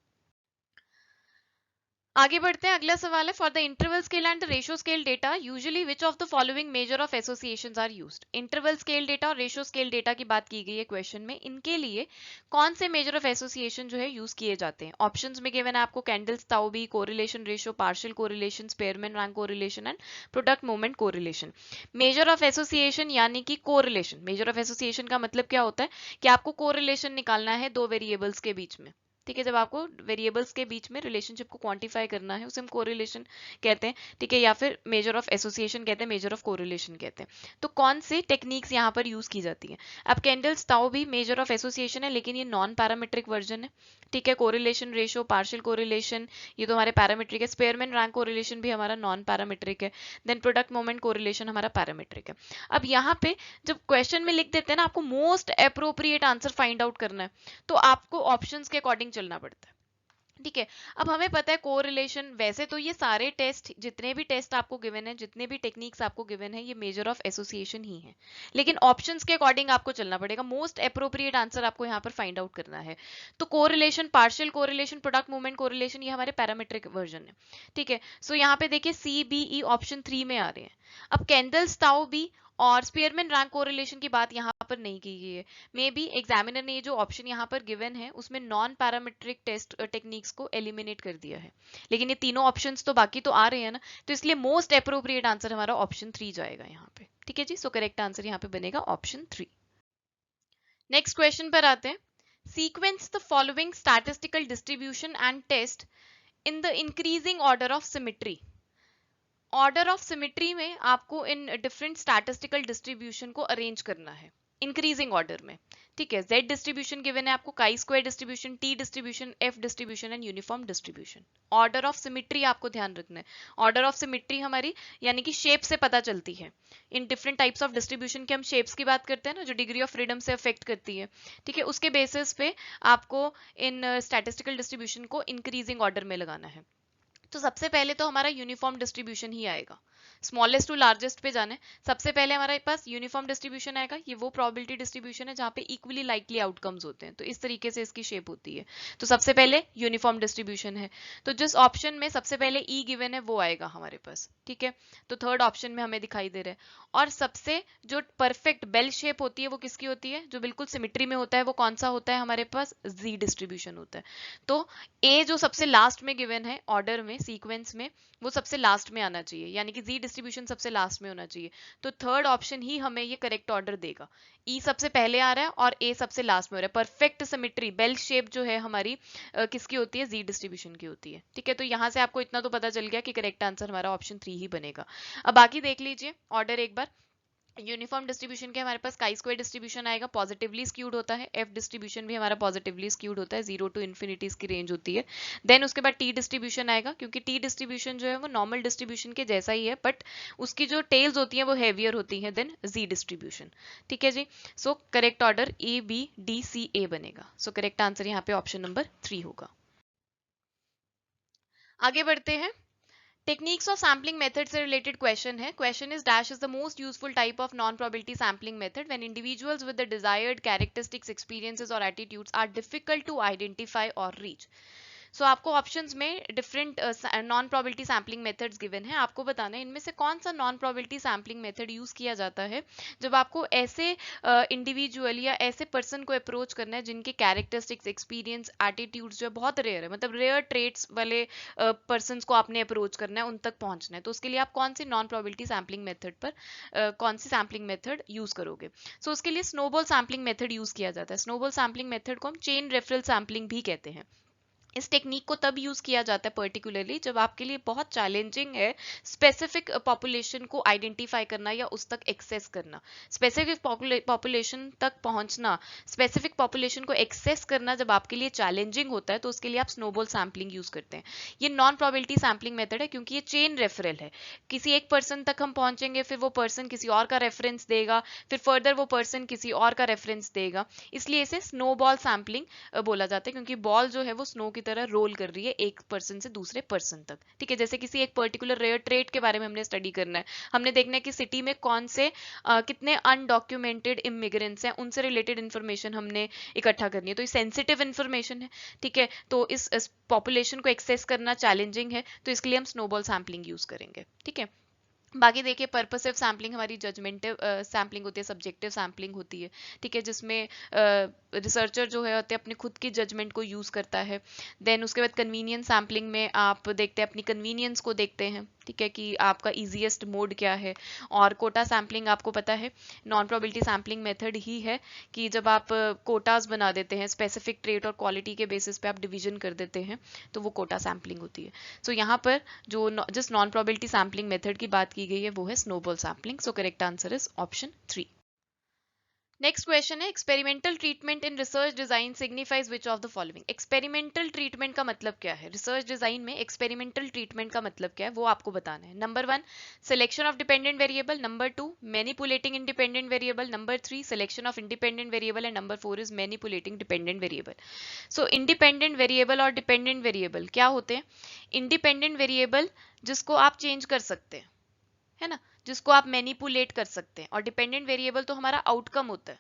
आगे बढ़ते हैं। अगला सवाल है for the interval scale and the ratio scale data usually which of the following measure of associations are used. Interval scale data और रेशियो स्केल डेटा की बात की गई है क्वेश्चन में, इनके लिए कौन से मेजर ऑफ एसोसिएशन जो है यूज किए जाते हैं? ऑप्शंस में गिवन है आपको Kendall's tau b, correlation ratio, partial correlation, Spearman rank correlation and product movement correlation. Measure of association यानी कि कोरिलेशन, मेजर ऑफ एसोसिएशन का मतलब क्या होता है कि आपको कोरिलेशन निकालना है दो वेरिएबल्स के बीच में। ठीक है, जब आपको वेरिएबल्स के बीच में रिलेशनशिप को क्वांटिफाई करना है उसे हम कोरिलेशन कहते हैं। ठीक है, या फिर मेजर ऑफ एसोसिएशन कहते हैं, मेजर ऑफ कोरिलेशन कहते हैं। तो कौन सी टेक्निक्स यहाँ पर यूज की जाती है? अब कैंडल्स ताओ भी मेजर ऑफ एसोसिएशन है लेकिन ये नॉन पैरामेट्रिक वर्जन है। ठीक है, कोरिलेशन रेशियो, पार्शियल कोरिलेशन ये तो हमारे पैरामेट्रिक है। स्पेयरमैन रैंक कोरिलेशन भी हमारा नॉन पैरामेट्रिक है। देन प्रोडक्ट मोमेंट कोरिलेशन हमारा पैरामेट्रिक है। अब यहाँ पे जब क्वेश्चन में लिख देते हैं ना आपको most appropriate answer find out करना है, तो आपको ऑप्शंस के अकॉर्डिंग चलना पड़ता है। ठीक है, अब हमें पता है कोरिलेशन, वैसे तो ये सारे टेस्ट जितने भी टेस्ट आपको गिवन है, जितने भी टेक्निक्स आपको गिवन है, ये मेजर ऑफ एसोसिएशन ही है, लेकिन ऑप्शंस के अकॉर्डिंग आपको चलना पड़ेगा। मोस्ट अप्रोप्रिएट आंसर आपको यहाँ पर फाइंड आउट करना है। तो correlation, partial correlation, product movement correlation ये हमारे पैरामेट्रिक वर्जन है। ठीक है, सो यहाँ पे देखिए सी बी ई ऑप्शन 3 में आ रहे हैं। अब कैंडल्स ताओ बी और स्पीयरमैन रैंक कोरिलेशन की बात यहाँ पर नहीं की गई है। मे बी एग्जामिनर ने ये जो ऑप्शन यहाँ पर गिवन है उसमें नॉन पैरामीट्रिक टेस्ट टेक्निक्स को एलिमिनेट कर दिया है, लेकिन ये तीनों ऑप्शंस तो बाकी तो आ रहे हैं ना, तो इसलिए मोस्ट अप्रोप्रिएट आंसर हमारा ऑप्शन 3 जाएगा यहाँ पे। ठीक है जी, सो करेक्ट आंसर यहाँ पे बनेगा ऑप्शन 3। नेक्स्ट क्वेश्चन पर आते हैं। Sequence the following statistical distribution and test in the increasing order of symmetry. Order of symmetry में आपको इन डिफरेंट स्टैटिस्टिकल डिस्ट्रीब्यूशन को अरेंज करना है इंक्रीजिंग ऑर्डर में। ठीक है, Z डिस्ट्रीब्यूशन गिवन है आपको, chi square distribution, T distribution, F distribution and uniform distribution. Order of symmetry आपको ध्यान रखना है। ऑर्डर ऑफ सिमेट्री हमारी यानी कि शेप से पता चलती है। In different types of distribution के हम शेप्स की बात करते हैं ना, जो डिग्री ऑफ फ्रीडम से अफेक्ट करती है। ठीक है, उसके बेसिस पे आपको इन स्टैटिस्टिकल डिस्ट्रीब्यूशन को इंक्रीजिंग ऑर्डर में लगाना है। तो सबसे पहले तो हमारा यूनिफॉर्म डिस्ट्रीब्यूशन ही आएगा, स्मॉलेस्ट टू लार्जेस्ट पे जाने। सबसे पहले हमारे पास यूनिफॉर्म डिस्ट्रीब्यूशन आएगा। ये वो प्रोबेबिलिटी डिस्ट्रीब्यूशन है जहाँ पे इक्वली लाइकली आउटकम्स होते हैं, तो इस तरीके से इसकी शेप होती है। तो सबसे पहले यूनिफॉर्म डिस्ट्रीब्यूशन है, तो जिस ऑप्शन में सबसे पहले ई गिवन है वो आएगा हमारे पास। ठीक है, तो थर्ड ऑप्शन में हमें दिखाई दे रहा है। और सबसे जो परफेक्ट बेल शेप होती है वो किसकी होती है, जो बिल्कुल सिमेट्री में होता है, वो कौन सा होता है हमारे पास, जी डिस्ट्रीब्यूशन होता है। तो ए जो सबसे लास्ट में गिवन है ऑर्डर में सीक्वेंस में, वो सबसे लास्ट में आना चाहिए, यानी कि जी डिस्ट्रीब्यूशन सबसे लास्ट में होना चाहिए। तो थर्ड ऑप्शन ही हमें ये करेक्ट ऑर्डर देगा। ई सबसे पहले आ रहा है और ए सबसे लास्ट में हो रहा है। परफेक्ट सिमेट्री बेल शेप जो है हमारी किसकी होती है, जी डिस्ट्रीब्यूशन की होती है। ठीक है, तो यहाँ से आपको इतना तो पता चल गया कि करेक्ट आंसर हमारा ऑप्शन 3 ही बनेगा। अब बाकी देख लीजिए ऑर्डर एक बार। यूनिफॉर्म डिस्ट्रीब्यूशन के हमारे पास काई स्क्वायर डिस्ट्रीब्यूशन आएगा, पॉजिटिवली स्क्यूड होता है। एफ डिस्ट्रीब्यूशन भी हमारा पॉजिटिवली स्क्यूड होता है, 0 टू इन्फिनिटी इसकी रेंज होती है। देन उसके बाद टी डिस्ट्रीब्यूशन आएगा, क्योंकि टी डिस्ट्रीब्यूशन जो है वो नॉर्मल डिस्ट्रीब्यूशन के जैसा ही है, बट उसकी जो टेल्स होती हैं वो हेवियर होती हैं देन जी डिस्ट्रीब्यूशन। ठीक है जी, so correct order A B D C A बनेगा। सो करेक्ट आंसर यहाँ पे ऑप्शन नंबर 3 होगा। आगे बढ़ते हैं। Techniques of sampling method से related question है. Question is dash is the most useful type of non-probability sampling method when individuals with the desired characteristics, experiences or attitudes are difficult to identify or reach. सो आपको options में different non probability sampling methods given है। आपको बताना है इनमें से कौन सा non probability sampling method use किया जाता है जब आपको ऐसे इंडिविजुअल या ऐसे पर्सन को अप्रोच करना है जिनके कैरेक्टरिस्टिक्स, एक्सपीरियंस, एटीट्यूड्स जो है बहुत रेयर है, मतलब रेयर ट्रेट्स वाले पर्सन को आपने अप्रोच करना है, उन तक पहुंचना है। तो उसके लिए आप कौन सी नॉन प्रोबेबिलिटी सैम्पलिंग मेथड पर कौन सी सैम्पलिंग मेथड यूज करोगे। सो उसके लिए स्नोबॉल सैम्पलिंग मेथड यूज किया जाता है। स्नोबॉल सैम्पलिंग मेथड को हम चेन रेफरल सैम्पलिंग भी कहते हैं। इस टेक्निक को तब यूज किया जाता है पर्टिकुलरली जब आपके लिए बहुत चैलेंजिंग है स्पेसिफिक पॉपुलेशन को आइडेंटिफाई करना या उस तक एक्सेस करना। स्पेसिफिक पॉपुलेशन तक पहुंचना, स्पेसिफिक पॉपुलेशन को एक्सेस करना जब आपके लिए चैलेंजिंग होता है, तो उसके लिए आप स्नोबॉल सैम्पलिंग यूज करते हैं। ये नॉन प्रोबेबिलिटी सैम्पलिंग मेथड है क्योंकि ये चेन रेफरल है। किसी एक पर्सन तक हम पहुंचेंगे, फिर वो पर्सन किसी और का रेफरेंस देगा, फिर फर्दर वो पर्सन किसी और का रेफरेंस देगा, इसलिए इसे स्नोबॉल सैम्पलिंग बोला जाता है, क्योंकि बॉल जो है वो स्नो की तरह रोल कर रही है एक पर्सन से दूसरे पर्सन तक। ठीक है, जैसे किसी एक पर्टिकुलर रेयर ट्रेट के बारे में हमने स्टडी करना है, हमने देखना है कि सिटी में कौन से कितने अनडॉक्यूमेंटेड इमिग्रेंट्स हैं, उनसे रिलेटेड इन्फॉर्मेशन हमने इकट्ठा करनी है। तो ये सेंसिटिव इन्फॉर्मेशन है। ठीक है, तो इस पॉपुलेशन को एक्सेस करना चैलेंजिंग है, तो इसके लिए हम स्नोबॉल सैम्पलिंग यूज करेंगे। ठीक है, बाकी देखिए पर्पसिव सैम्पलिंग हमारी जजमेंटिव सैम्पलिंग होती है, सब्जेक्टिव सैम्पलिंग होती है। ठीक है, जिसमें रिसर्चर जो है होते हैं अपने खुद की जजमेंट को यूज करता है। देन उसके बाद कन्वीनियंस सैम्पलिंग में आप देखते हैं अपनी कन्वीनियंस को देखते हैं। ठीक है, कि आपका इजीएस्ट मोड क्या है। और कोटा सैम्पलिंग आपको पता है नॉन प्रोबेबिलिटी सैम्पलिंग मेथड ही है कि जब आप कोटाज बना देते हैं, स्पेसिफिक ट्रेट और क्वालिटी के बेसिस पे आप डिवीजन कर देते हैं, तो वो कोटा सैम्पलिंग होती है। सो यहाँ पर जिस नॉन प्रोबेबिलिटी सैम्पलिंग मेथड की बात की गई है वो है snowball sampling. So correct answer is option 3। Next question है experimental treatment in research design signifies which of the following. Experimental treatment का मतलब क्या है, रिसर्च डिजाइन में एक्सपेरिमेंटल ट्रीटमेंट का मतलब क्या है वो आपको बताना है। Number 1 selection of dependent variable, number 2 manipulating independent variable, number 3 selection of independent variable and number 4 is manipulating dependent variable. So independent variable और डिपेंडेंट वेरिएबल क्या होते हैं। इंडिपेंडेंट वेरिएबल जिसको आप चेंज कर सकते हैं, है ना, जिसको आप मैनिपुलेट कर सकते हैं, और डिपेंडेंट वेरिएबल तो हमारा आउटकम होता है,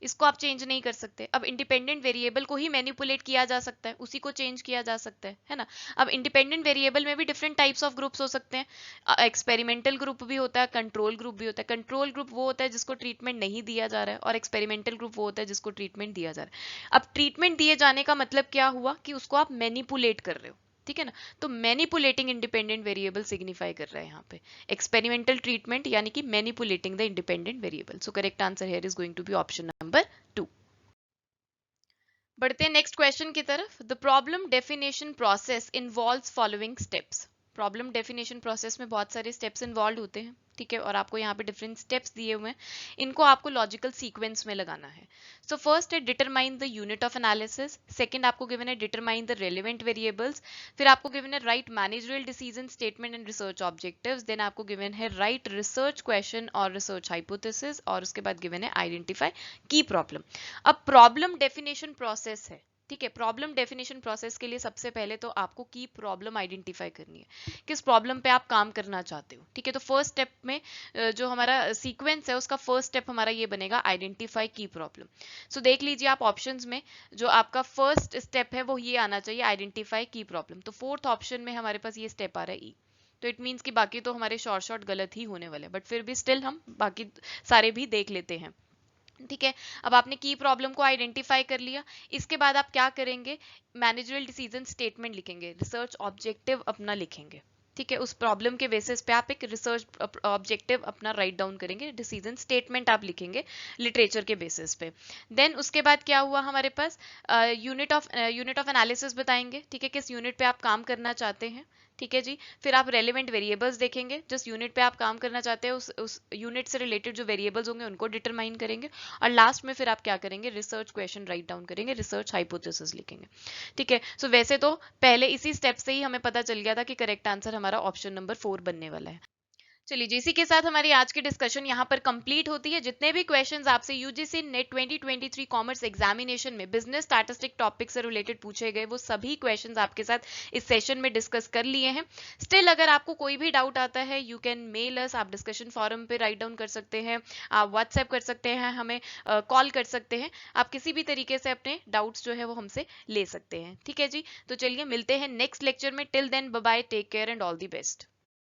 इसको आप चेंज नहीं कर सकते। अब इंडिपेंडेंट वेरिएबल को ही मैनिपुलेट किया जा सकता है, उसी को चेंज किया जा सकता है ना। अब इंडिपेंडेंट वेरिएबल में भी डिफरेंट टाइप्स ऑफ ग्रुप्स हो सकते हैं। एक्सपेरिमेंटल ग्रुप भी होता है, कंट्रोल ग्रुप भी होता है। कंट्रोल ग्रुप वो होता है जिसको ट्रीटमेंट नहीं दिया जा रहा है, और एक्सपेरिमेंटल ग्रुप वो होता है जिसको ट्रीटमेंट दिया जा रहा है। अब ट्रीटमेंट दिए जाने का मतलब क्या हुआ कि उसको आप मैनिपुलेट कर रहे हो, ठीक है ना। तो मैनिपुलेटिंग इंडिपेंडेंट वेरिएबल सिग्निफाई कर रहा है यहाँ पे एक्सपेरिमेंटल ट्रीटमेंट, यानी कि manipulating the independent variable. So correct answer here is going to be option number 2। बढ़ते हैं नेक्स्ट क्वेश्चन की तरफ। The problem definition process involves following steps. Problem definition process में बहुत सारे स्टेप्स इन्वॉल्व होते हैं, ठीक है, और आपको यहाँ पे डिफरेंट स्टेप्स दिए हुए हैं, इनको आपको लॉजिकल सीक्वेंस में लगाना है। सो फर्स्ट है determine the unit of analysis, second आपको गिवन है डिटरमाइन द रेलेवेंट वेरिएबल्स, फिर आपको गिवन है right managerial decision statement and research objectives, then आपको गिवन है राइट रिसर्च क्वेश्चन और रिसर्च हाइपोथेसिस, और उसके बाद गिवन है आइडेंटिफाई की प्रॉब्लम। अब प्रॉब्लम डेफिनेशन प्रोसेस है, ठीक है। प्रॉब्लम डेफिनेशन प्रोसेस के लिए सबसे पहले तो आपको की प्रॉब्लम आइडेंटिफाई करनी है, किस प्रॉब्लम पे आप काम करना चाहते हो, ठीक है। तो फर्स्ट स्टेप में जो हमारा सीक्वेंस है उसका फर्स्ट स्टेप हमारा ये बनेगा आइडेंटिफाई की प्रॉब्लम। सो देख लीजिए आप ऑप्शंस में जो आपका फर्स्ट स्टेप है वो ये आना चाहिए, आइडेंटिफाई की प्रॉब्लम। तो फोर्थ ऑप्शन में हमारे पास ये स्टेप आ रहा है ई। तो इट मीन्स कि बाकी तो हमारे शॉर्ट गलत ही होने वाले, बट फिर भी स्टिल हम बाकी सारे भी देख लेते हैं, ठीक है। अब आपने की प्रॉब्लम को आइडेंटिफाई कर लिया, इसके बाद आप क्या करेंगे, मैनेजरियल डिसीजन स्टेटमेंट लिखेंगे, रिसर्च ऑब्जेक्टिव अपना लिखेंगे, ठीक है। उस प्रॉब्लम के बेसिस पे आप एक रिसर्च ऑब्जेक्टिव अपना राइट डाउन करेंगे, डिसीजन स्टेटमेंट आप लिखेंगे लिटरेचर के बेसिस पे। देन उसके बाद क्या हुआ हमारे पास, यूनिट ऑफ एनालिसिस बताएंगे, ठीक है, किस यूनिट पे आप काम करना चाहते हैं, ठीक है जी। फिर आप रेलेवेंट वेरिएबल्स देखेंगे, जिस यूनिट पे आप काम करना चाहते हैं उस यूनिट से रिलेटेड जो वेरिएबल्स होंगे उनको डिटरमाइन करेंगे, और लास्ट में फिर आप क्या करेंगे, रिसर्च क्वेश्चन राइट डाउन करेंगे, रिसर्च हाइपोथेसिस लिखेंगे, ठीक है। सो वैसे तो पहले इसी स्टेप से ही हमें पता चल गया था कि करेक्ट आंसर हमारा ऑप्शन नंबर 4 बनने वाला है। चलिए जी, इसी के साथ हमारी आज की डिस्कशन यहाँ पर कंप्लीट होती है। जितने भी क्वेश्चंस आपसे यूजीसी नेट 2023 कॉमर्स एग्जामिनेशन में बिजनेस स्टैटिस्टिक टॉपिक से रिलेटेड पूछे गए, वो सभी क्वेश्चंस आपके साथ इस सेशन में डिस्कस कर लिए हैं। स्टिल अगर आपको कोई भी डाउट आता है, यू कैन मेल अस, आप डिस्कशन फॉरम पे राइट डाउन कर सकते हैं, आप व्हाट्सएप कर सकते हैं, हमें कॉल कर सकते हैं, आप किसी भी तरीके से अपने डाउट्स जो है वो हमसे ले सकते हैं, ठीक है जी। तो चलिए मिलते हैं नेक्स्ट लेक्चर में। Till then bye bye, take care and all the best.